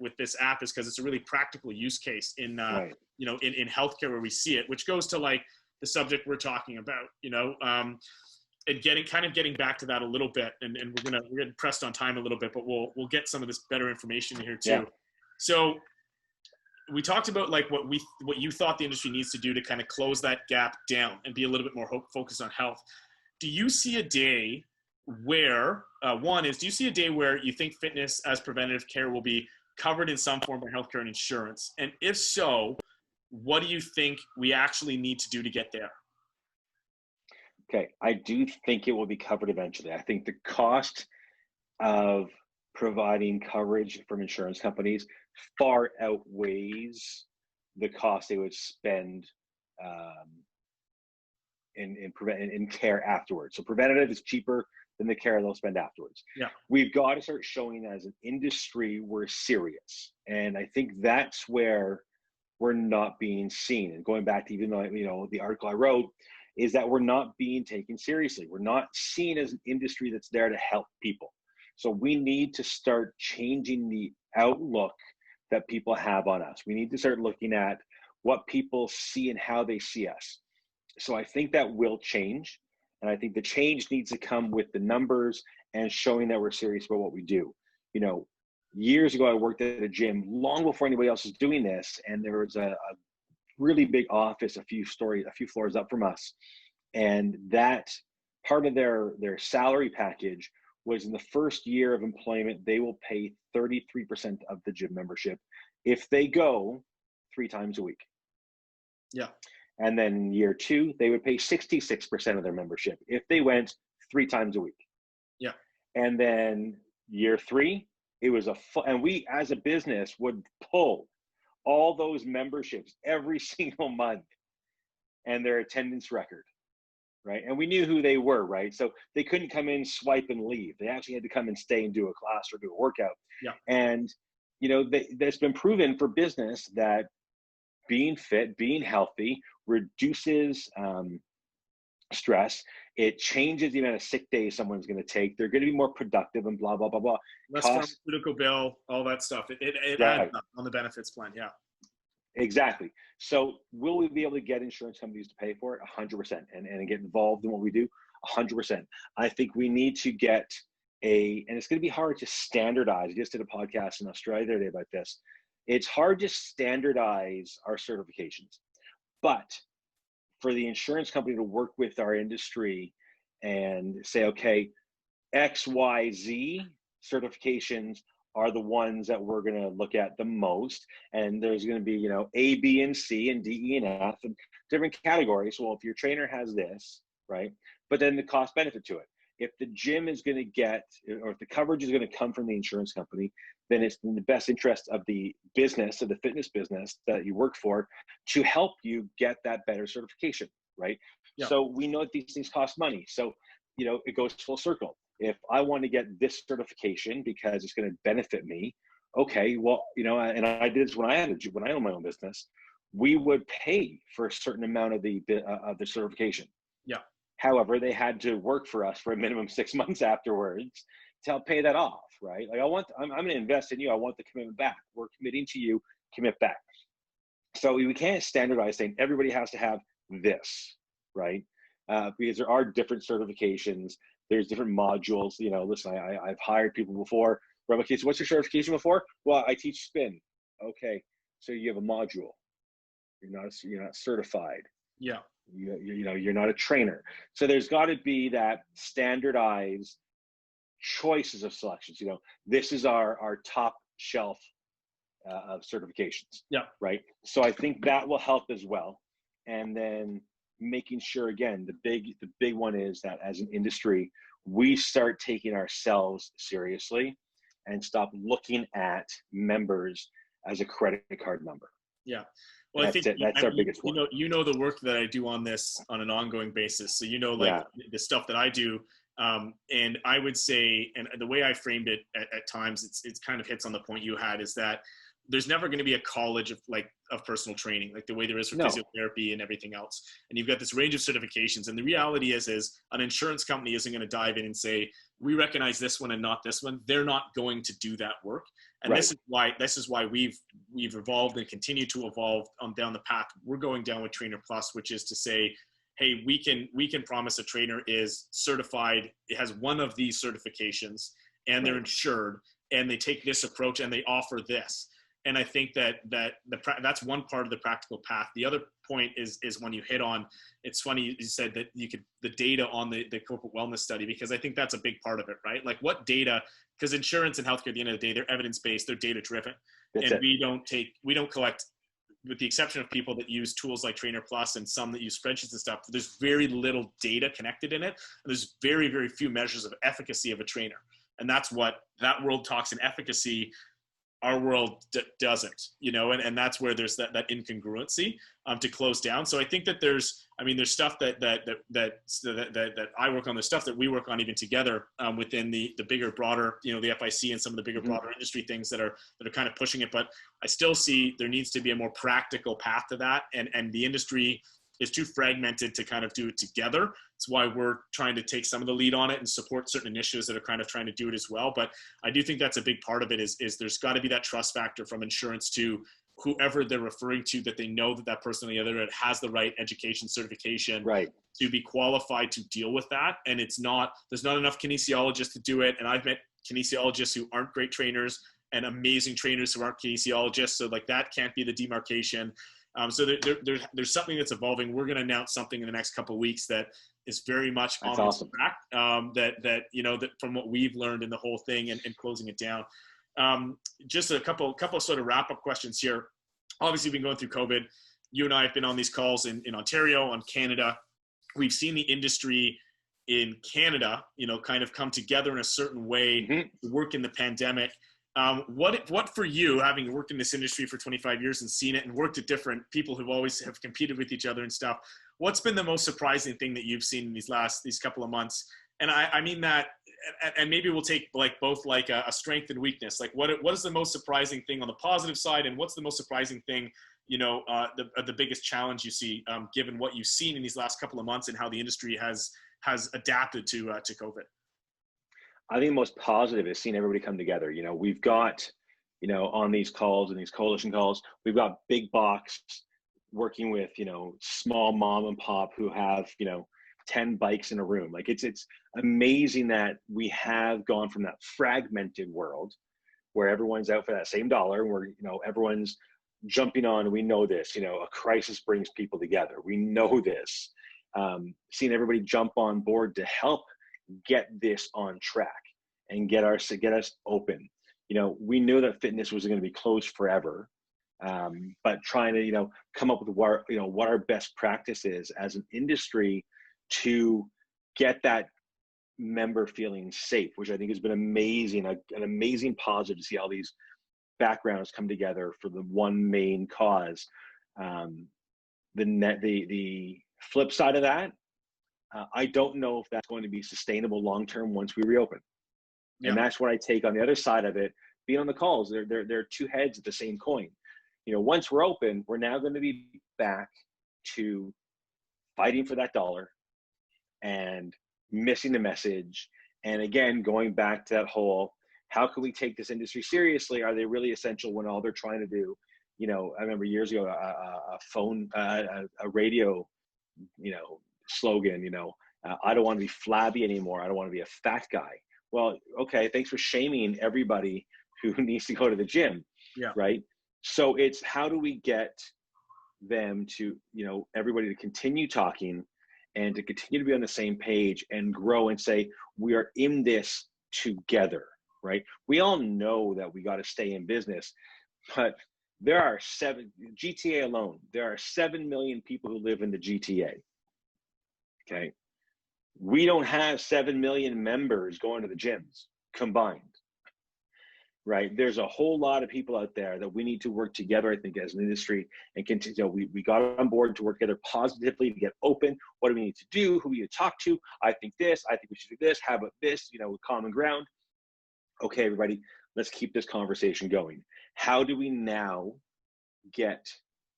with this app, is because it's a really practical use case in in healthcare where we see it, which goes to like the subject we're talking about, and getting back to that a little bit. And we're getting pressed on time a little bit, but we'll get some of this better information here too. Yeah. So we talked about like what you thought the industry needs to do to kind of close that gap down and be a little bit more focused on health. Do you see a day where do you see a day where you think fitness as preventative care will be covered in some form by healthcare and insurance? And if so, what do you think we actually need to do to get there? Okay, I do think it will be covered eventually. I think the cost of providing coverage from insurance companies far outweighs the cost they would spend in care afterwards. So preventative is cheaper than the care they'll spend afterwards. Yeah, we've got to start showing as an industry we're serious, and I think that's where we're not being seen. And going back to even though the article I wrote is that we're not being taken seriously. We're not seen as an industry that's there to help people. So we need to start changing the outlook that people have on us. We need to start looking at what people see and how they see us. So I think that will change. And I think the change needs to come with the numbers and showing that we're serious about what we do. Years ago, I worked at a gym long before anybody else was doing this. And there was a really big office, a few floors up from us. And that part of their salary package was in the first year of employment, they will pay 33% of the gym membership if they go 3 times a week. Yeah. And then year 2, they would pay 66% of their membership if they went 3 times a week. Yeah. And then year 3, it was and we as a business would pull all those memberships every single month and their attendance record. Right. And we knew who they were. Right. So they couldn't come in, swipe and leave. They actually had to come and stay and do a class or do a workout. Yeah. And, there's been proven for business that being fit, being healthy reduces stress. It changes the amount of sick days someone's going to take. They're going to be more productive and blah, blah, blah, blah. Less pharmaceutical bill, all that stuff. It adds up on the benefits plan. Yeah. Exactly. So will we be able to get insurance companies to pay for it? 100%. And get involved in what we do? 100%. I think we need to get and it's going to be hard to standardize. I just did a podcast in Australia the other day about this. It's hard to standardize our certifications, but for the insurance company to work with our industry and say, okay, X, Y, Z certifications are the ones that we're going to look at the most. And there's going to be, A, B, and C, and D, E, and F, and different categories. Well, if your trainer has this, right, but then the cost benefit to it. if the gym is going to get, or if the coverage is going to come from the insurance company, then it's in the best interest of the business, of the fitness business that you work for, to help you get that better certification, right? Yeah. So we know that these things cost money. So, it goes full circle. If I want to get this certification because it's going to benefit me, okay, well, and I did this when I owned my own business, we would pay for a certain amount of the certification. Yeah. However, they had to work for us for a minimum 6 months afterwards to help pay that off, right? Like I'm going to invest in you. I want the commitment back. We're committing to you, commit back. So we can't standardize saying everybody has to have this, right? Because there are different certifications. There's different modules. Listen, I've hired people before. Okay, so what's your certification before? Well, I teach spin. Okay, so you have a module. You're not certified. Yeah. You're not a trainer. So there's got to be that standardized choices of selections. This is our top shelf of certifications. Yeah. Right. So I think that will help as well. And then making sure, again, the big one is that as an industry, we start taking ourselves seriously and stop looking at members as a credit card number. Yeah. Well, I think that's our biggest one. The work that I do on this on an ongoing basis. So, the stuff that I do. And I would say, and the way I framed it at times, it's kind of hits on the point you had, is that there's never going to be a college of personal training, like the way there is for physiotherapy and everything else. And you've got this range of certifications. And the reality is an insurance company isn't going to dive in and say, we recognize this one and not this one. They're not going to do that work. And right. This is why we've evolved and continue to evolve down the path we're going down with Trainer Plus, which is to say, hey, we can promise a trainer is certified, it has one of these certifications, and they're insured, and they take this approach and they offer this. And I think that's one part of the practical path. The other point is when you hit on, it's funny you said that the data on the corporate wellness study, because I think that's a big part of it, right? Like what data, because insurance and healthcare at the end of the day, they're evidence-based, they're data-driven. We don't collect, with the exception of people that use tools like Trainer Plus and some that use spreadsheets and stuff, there's very little data connected in it. And there's very, very few measures of efficacy of a trainer. And that's what that world talks in efficacy. Our world doesn't, and that's where there's that incongruency to close down. So I think that there's stuff that I work on, there's stuff that we work on even together within the bigger, broader, the FIC and some of the bigger, broader industry things that are kind of pushing it. But I still see there needs to be a more practical path to that, and the industry is too fragmented to kind of do it together. It's why we're trying to take some of the lead on it and support certain initiatives that are kind of trying to do it as well. But I do think that's a big part of it is there's got to be that trust factor from insurance to whoever they're referring to, that they know that person on the other end has the right education certification to be qualified to deal with that. And there's not enough kinesiologists to do it. And I've met kinesiologists who aren't great trainers and amazing trainers who aren't kinesiologists. So that can't be the demarcation. So there's something that's evolving. We're going to announce something in the next couple of weeks that is very much on this track. That from what we've learned in the whole thing and closing it down. Just a couple of sort of wrap up questions here. Obviously, we've been going through COVID. You and I have been on these calls in Ontario, on Canada. We've seen the industry in Canada, kind of come together in a certain way to work in the pandemic. What for you, having worked in this industry for 25 years and seen it and worked at different people who've always have competed with each other and stuff, what's been the most surprising thing that you've seen in these couple of months? And I mean that, and maybe we'll take both a strength and weakness. Like what is the most surprising thing on the positive side, and what's the most surprising thing, the biggest challenge you see, given what you've seen in these last couple of months and how the industry has adapted to COVID? I think the most positive is seeing everybody come together. We've got, on these calls and these coalition calls, we've got big box working with, small mom and pop who have, 10 bikes in a room. Like it's amazing that we have gone from that fragmented world where everyone's out for that same dollar, and where, everyone's jumping on, and we know this, a crisis brings people together. We know this. Seeing everybody jump on board to help get this on track and get us open. We knew that fitness was going to be closed forever, but trying to come up with what our best practice is as an industry to get that member feeling safe, which I think has been amazing, an amazing positive to see all these backgrounds come together for the one main cause. The flip side of that, I don't know if that's going to be sustainable long term once we reopen. Yeah. And that's what I take on the other side of it. Being on the calls, they're two heads of the same coin. You know, once we're open, we're now going to be back to fighting for that dollar and missing the message. And again, going back to that whole, how can we take this industry seriously? Are they really essential when all they're trying to do? You know, I remember years ago, a radio, you know, slogan, you know, I don't want to be flabby anymore. I don't want to be a fat guy. Well, okay, thanks for shaming everybody who needs to go to the gym, Yeah. right? So it's how do we get them to, you know, everybody to continue talking and to continue to be on the same page and grow and say, we are in this together, right? We all know that we got to stay in business, but there are GTA alone, there are 7 million people who live in the GTA, okay? We don't have 7 million members going to the gyms combined, right? There's a whole lot of people out there that we need to work together, I think, as an industry and continue. You know, we got on board to work together positively to get open. What do we need to do? Who we need to talk to? I think this, I think we should do this. How about this? You know, with common ground. Okay, everybody, let's keep this conversation going. How do we now get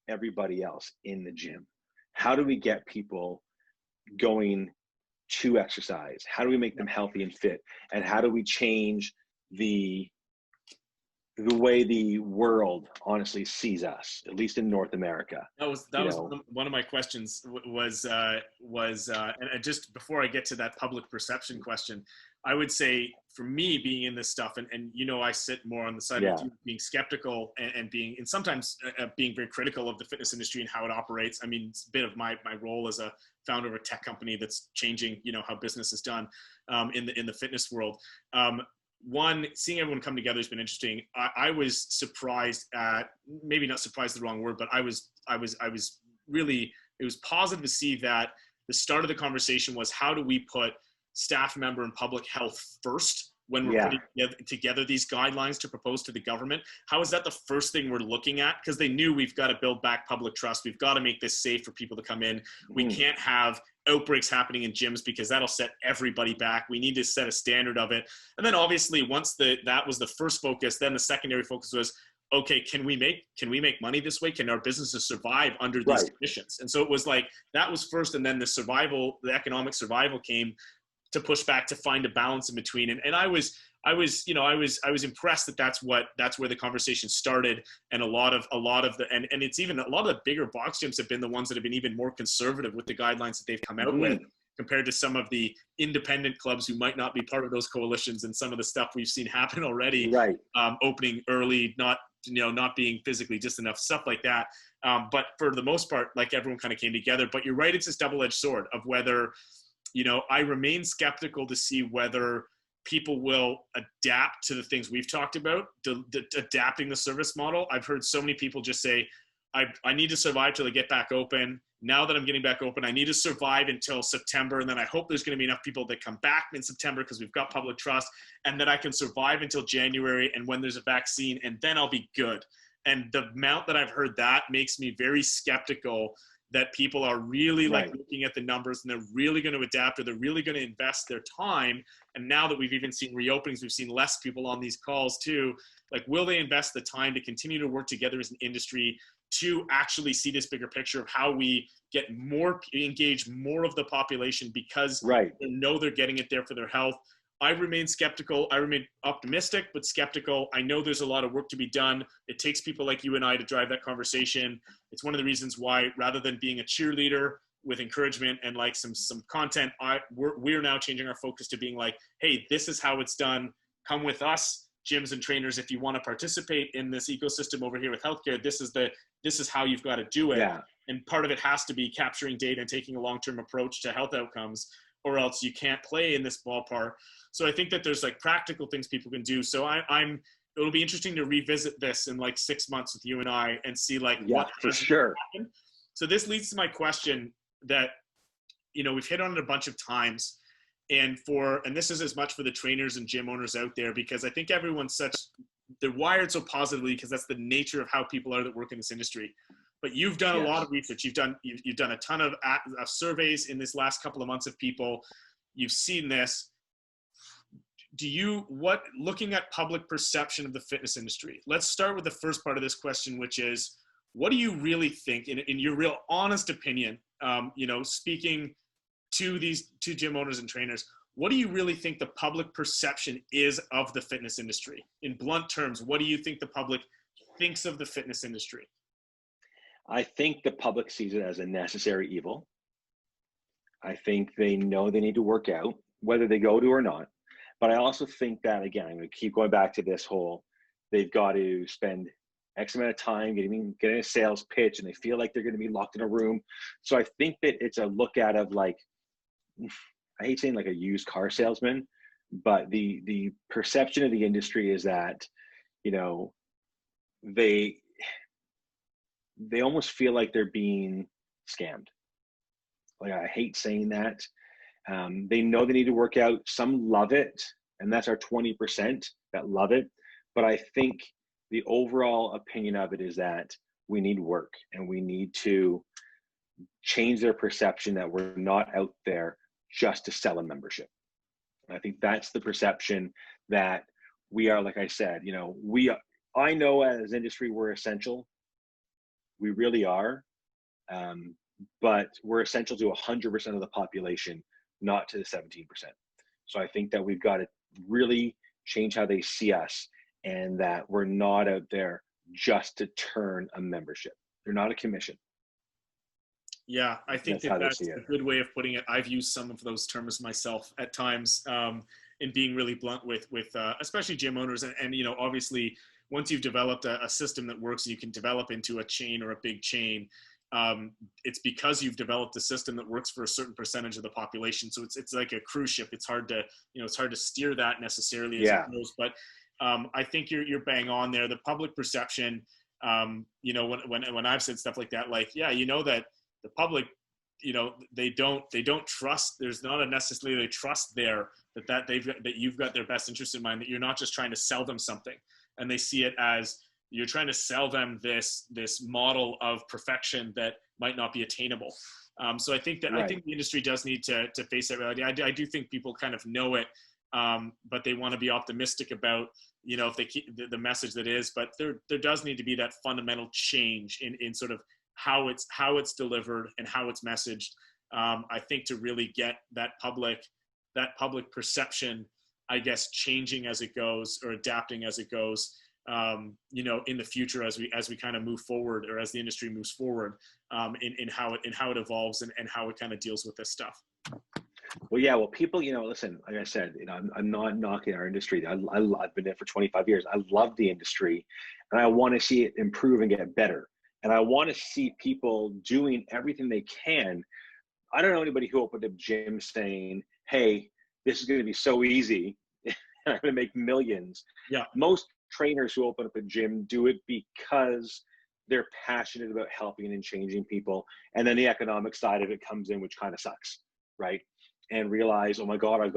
everybody else in the gym? How do we get people going to exercise? How do we make them healthy and fit? And how do we change the way the world honestly sees us, at least in North America? That was one of my questions and just before I get to that public perception question, I would say for me being in this stuff and you know, I sit more on the side of being skeptical and sometimes being very critical of the fitness industry and how it operates. I mean, it's a bit of my role as a founder of a tech company that's changing, you know, how business is done in the fitness world. One, seeing everyone come together has been interesting. I was surprised at, maybe not surprised is the wrong word, but I was really, it was positive to see that the start of the conversation was how do we put staff member and public health first when we're putting together these guidelines to propose to the government? How is that the first thing we're looking at? Because they knew we've got to build back public trust. We've got to make this safe for people to come in. We can't have outbreaks happening in gyms because that'll set everybody back. We need to set a standard of it. And then obviously once that was the first focus, then the secondary focus was, okay, can we make money this way? Can our businesses survive under these conditions? And so it was like, that was first. And then the economic survival came to push back to find a balance in between. And I was impressed that that's where the conversation started. And a lot of it's even a lot of the bigger box gyms have been the ones that have been even more conservative with the guidelines that they've come out with compared to some of the independent clubs who might not be part of those coalitions and some of the stuff we've seen happen already, opening early, not being physically distant enough, stuff like that. But for the most part, like everyone kind of came together. But you're right, it's this double-edged sword of whether, you know, I remain skeptical to see whether people will adapt to the things we've talked about, adapting the service model. I've heard so many people just say, I need to survive till I get back open. Now that I'm getting back open, I need to survive until September. And then I hope there's going to be enough people that come back in September because we've got public trust, and that I can survive until January and when there's a vaccine, and then I'll be good. And the amount that I've heard that makes me very skeptical that people are really looking at the numbers and they're really going to adapt, or they're really going to invest their time. And now that we've even seen reopenings, we've seen less people on these calls too. Like, will they invest the time to continue to work together as an industry to actually see this bigger picture of how we engage more of the population because they know they're getting it there for their health? I remain skeptical. I remain optimistic, but skeptical. I know there's a lot of work to be done. It takes people like you and I to drive that conversation. It's one of the reasons why, rather than being a cheerleader with encouragement and like some content, we're now changing our focus to being like, hey, this is how it's done. Come with us, gyms and trainers, if you want to participate in this ecosystem over here with healthcare. This is how you've got to do it. Yeah. And part of it has to be capturing data and taking a long-term approach to health outcomes, or else you can't play in this ballpark. So I think that there's like practical things people can do. So it'll be interesting to revisit this in like 6 months with you and I and see like what for sure happened. So this leads to my question that, you know, we've hit on it a bunch of times. And this is as much for the trainers and gym owners out there, because I think they're wired so positively because that's the nature of how people are that work in this industry. But you've done a lot of research. You've done a ton of surveys in this last couple of months of people. You've seen this. Looking at public perception of the fitness industry, let's start with the first part of this question, which is, what do you really think, in your real honest opinion, speaking to these two gym owners and trainers, what do you really think the public perception is of the fitness industry? In blunt terms, what do you think the public thinks of the fitness industry? I think the public sees it as a necessary evil. I think they know they need to work out, whether they go to or not. But I also think that, again, I'm going to keep going back to this whole, they've got to spend X amount of time getting a sales pitch, and they feel like they're going to be locked in a room. So I think that it's a look at of, like, I hate saying like a used car salesman, but the perception of the industry is that, they almost feel like they're being scammed. Like, I hate saying that. They know they need to work out. Some love it, and that's our 20% that love it. But I think the overall opinion of it is that we need work, and we need to change their perception that we're not out there just to sell a membership. And I think that's the perception that we are. Like I said, I know as industry, we're essential. We really are. But we're essential to 100% of the population, not to the 17%. So I think that we've got to really change how they see us, and that we're not out there just to turn a membership. They're not a commission. Yeah, I think that's a good way of putting it. I've used some of those terms myself at times, in being really blunt with especially gym owners. And obviously, once you've developed a system that works, you can develop into a chain or a big chain. It's because you've developed a system that works for a certain percentage of the population. So it's like a cruise ship. It's hard to steer that necessarily as it goes. But I think you're bang on there. The public perception, when I've said stuff like that, like, that the public, they don't trust. There's not a necessarily trust there that you've got their best interest in mind, that you're not just trying to sell them something, and they see it as you're trying to sell them this model of perfection that might not be attainable. So I think I think the industry does need to face that reality. I do think people kind of know it, but they want to be optimistic about, if they keep the message that is, but there does need to be that fundamental change in sort of how it's delivered and how it's messaged. I think to really get that public perception, I guess, changing as it goes, or adapting as it goes, in the future, as we kind of move forward, or as the industry moves forward, in how it evolves and how it kind of deals with this stuff. Well, people, listen, like I said, I'm not knocking our industry. I've been there for 25 years. I love the industry, and I want to see it improve and get better. And I want to see people doing everything they can. I don't know anybody who opened a gym saying, hey, this is going to be so easy, and I'm going to make millions. Yeah. Most trainers who open up a gym do it because they're passionate about helping and changing people. And then the economic side of it comes in, which kind of sucks, right? And realize, oh my God, I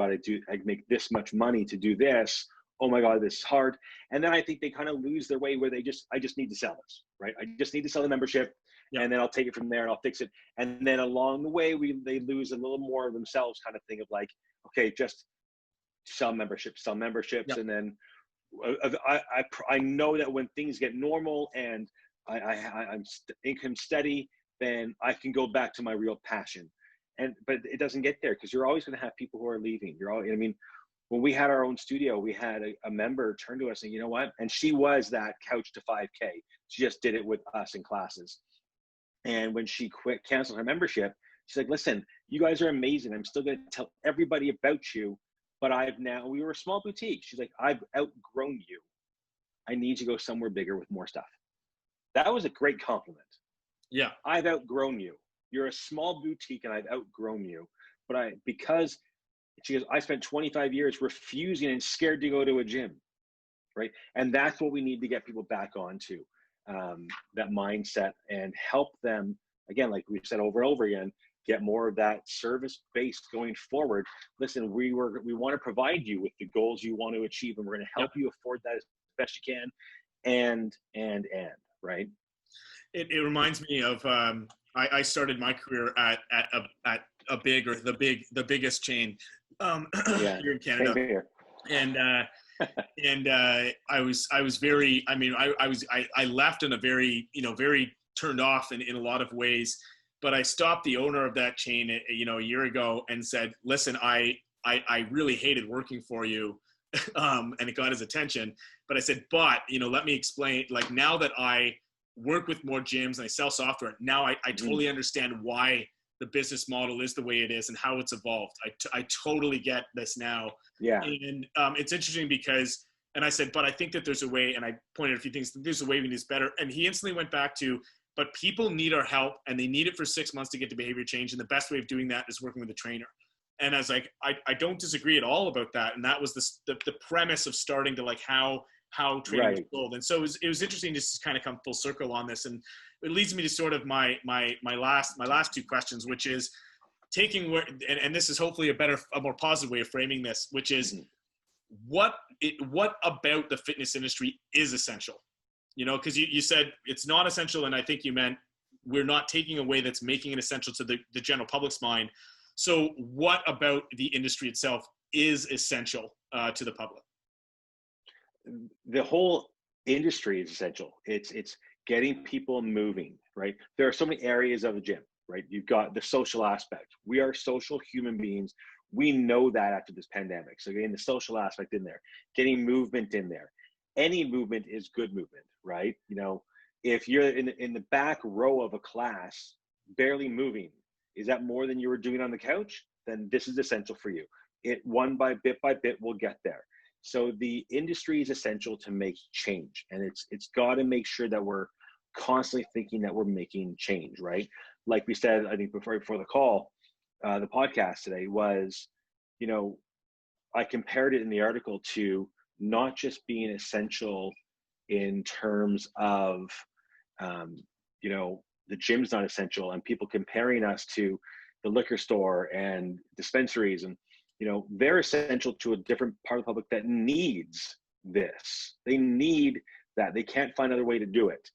make this much money to do this. Oh my God, this is hard. And then I think they kind of lose their way, where I just need to sell this, right? I just need to sell the membership, and then I'll take it from there and I'll fix it. And then along the way, they lose a little more of themselves, kind of thing of like, okay, just sell memberships. And then I know that when things get normal and I'm income steady, then I can go back to my real passion. But it doesn't get there, because you're always going to have people who are leaving. When we had our own studio, we had a member turn to us and, you know what? And she was that couch to 5K. She just did it with us in classes. And when she canceled her membership, she's like, listen, you guys are amazing. I'm still going to tell everybody about you. But we were a small boutique. She's like, I've outgrown you. I need to go somewhere bigger with more stuff. That was a great compliment. Yeah. I've outgrown you. You're a small boutique and I've outgrown you. But because she goes, I spent 25 years refusing and scared to go to a gym, right? And that's what we need to get people back onto, that mindset, and help them, again, like we've said over and over again, get more of that service based going forward. Listen, we want to provide you with the goals you want to achieve, and we're going to help you afford that as best you can. And right. It reminds me of I started my career at a big, or the biggest chain here in Canada. Same here. And I was very, I mean, I left in a very, very turned off in a lot of ways, but I stopped the owner of that chain, a year ago, and said, listen, I really hated working for you. And it got his attention, but I said, but, let me explain, like, now that I work with more gyms and I sell software, now I totally understand why the business model is the way it is and how it's evolved. I totally get this now. Yeah. And it's interesting because, and I said, but I think that there's a way, and I pointed a few things, there's a way we can do this better. And he instantly went back to, but people need our help, and they need it for 6 months to get to behavior change. And the best way of doing that is working with a trainer. And I was like, I don't disagree at all about that. And that was the premise of starting to, like, how training was sold. And so it was interesting just to kind of come full circle on this. And it leads me to sort of my last two questions, which is taking where, and this is hopefully a more positive way of framing this, which is what about the fitness industry is essential? Because you said it's not essential, and I think you meant we're not taking away that's making it essential to the general public's mind. So what about the industry itself is essential to the public? The whole industry is essential. It's getting people moving, right? There are so many areas of the gym, right? You've got the social aspect. We are social human beings. We know that after this pandemic. So getting the social aspect in there, getting movement in there. Any movement is good movement, right? If you're in the back row of a class, barely moving, is that more than you were doing on the couch? Then this is essential for you. It one by bit will get there. So the industry is essential to make change, and it's got to make sure that we're constantly thinking that we're making change, right? Like we said, I think before the call, the podcast today was, I compared it in the article to not just being essential in terms of, the gym's not essential, and people comparing us to the liquor store and dispensaries, and they're essential to a different part of the public that needs this. They need that. They can't find another way to do it,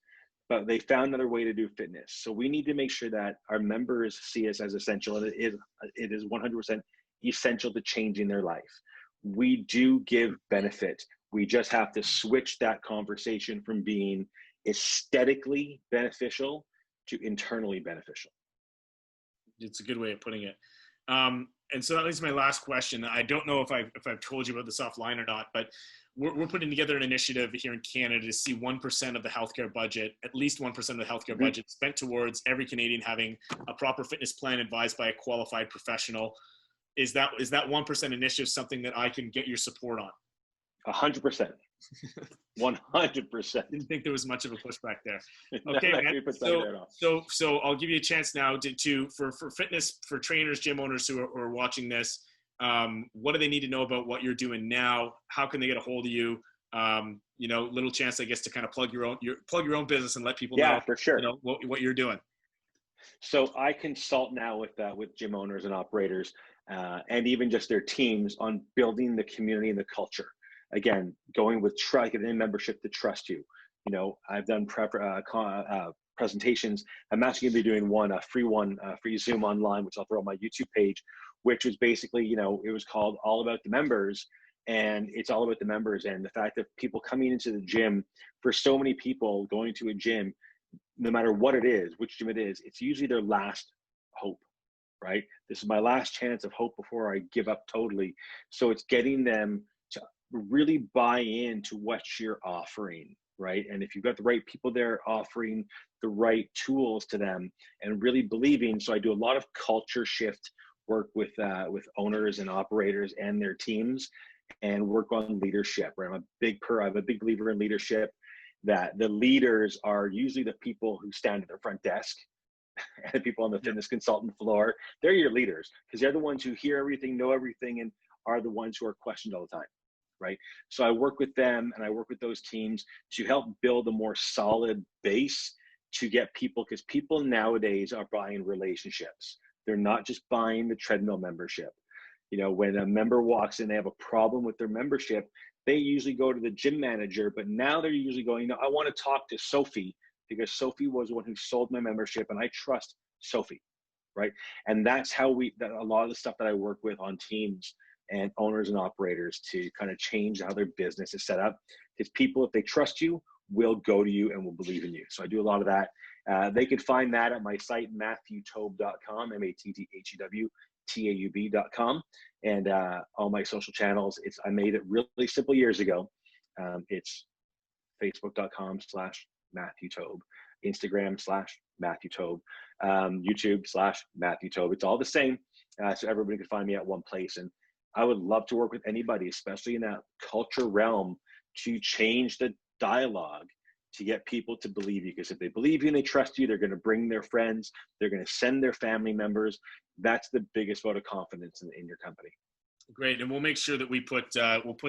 but they found another way to do fitness. So we need to make sure that our members see us as essential, and it is 100% essential to changing their life. We do give benefit. We just have to switch that conversation from being aesthetically beneficial to internally beneficial. It's a good way of putting it. And so that leads to my last question. I don't know if I've told you about this offline or not, but we're putting together an initiative here in Canada to see 1% of the healthcare budget, at least 1% of the healthcare budget, spent towards every Canadian having a proper fitness plan advised by a qualified professional. Is that 1% initiative something that I can get your support on? 100%. 100%. Didn't think there was much of a pushback there. Okay, man. So I'll give you a chance now for fitness, for trainers, gym owners who are watching this. What do they need to know about what you're doing now? How can they get a hold of you? Little chance, I guess, to kind of plug your own business and let people know. Yeah, for sure. What you're doing. So I consult now with gym owners and operators, and even just their teams on building the community and the culture. Again, going with getting membership to trust you. I've done presentations. I'm actually going to be doing a free Zoom online, which I'll throw on my YouTube page, which was basically, it was called All About the Members. And it's all about the members and the fact that people coming into the gym, for so many people going to a gym, no matter what it is, which gym it is, it's usually their last hope, right? This is my last chance of hope before I give up totally. So it's getting them to really buy into what you're offering, right? And if you've got the right people there offering the right tools to them and really believing, so I do a lot of culture shift work with owners and operators and their teams, and work on leadership, right? I'm a big believer in leadership, that the leaders are usually the people who stand at their front desk and the people on the fitness consultant floor. They're your leaders because they're the ones who hear everything, know everything, and are the ones who are questioned all the time, right? So I work with them and I work with those teams to help build a more solid base to get people, because people nowadays are buying relationships. They're not just buying the treadmill membership. You know, when a member walks in, they have a problem with their membership, they usually go to the gym manager, but now they're usually going, you know, I want to talk to Sophie because Sophie was the one who sold my membership and I trust Sophie, right? And that's how that a lot of the stuff that I work with on teams and owners and operators to kind of change how their business is set up. Because people, if they trust you, will go to you and will believe in you. So I do a lot of that. They can find that at my site, matthewtaub.com, MATTHEWTAUB.com, and all my social channels. I made it really simple years ago. It's facebook.com/MatthewTaub, Instagram/MatthewTaub, YouTube/MatthewTaub. It's all the same. So everybody can find me at one place. And I would love to work with anybody, especially in that culture realm, to change the dialogue, to get people to believe you. Because if they believe you and they trust you, they're going to bring their friends, they're going to send their family members. That's the biggest vote of confidence in your company. Great, and we'll make sure that we'll put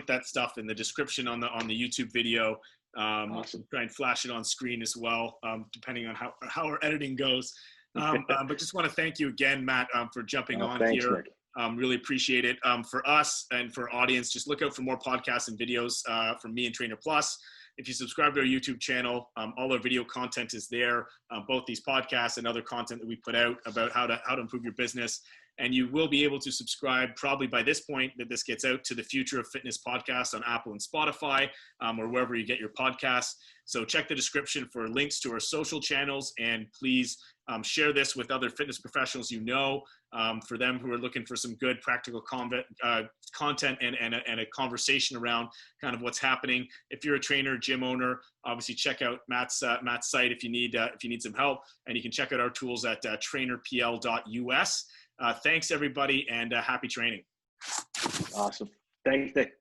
that stuff in the description on the YouTube video. Awesome. We'll try and flash it on screen as well, depending on how our editing goes. But just want to thank you again, Matt, for jumping on thanks, here. Nick. Really appreciate it. For us and for our audience, just look out for more podcasts and videos from me and Trainer Plus. If you subscribe to our YouTube channel, all our video content is there, both these podcasts and other content that we put out about how to improve your business. And you will be able to subscribe probably by this point that this gets out to the Future of Fitness podcast on Apple and Spotify, or wherever you get your podcasts. So check the description for links to our social channels, and please share this with other fitness professionals you know, for them who are looking for some good practical content and a conversation around kind of what's happening. If you're a trainer, gym owner, obviously check out Matt's site if you need some help, and you can check out our tools at trainerpl.us. Thanks everybody, and happy training. Awesome. Thanks, Nick.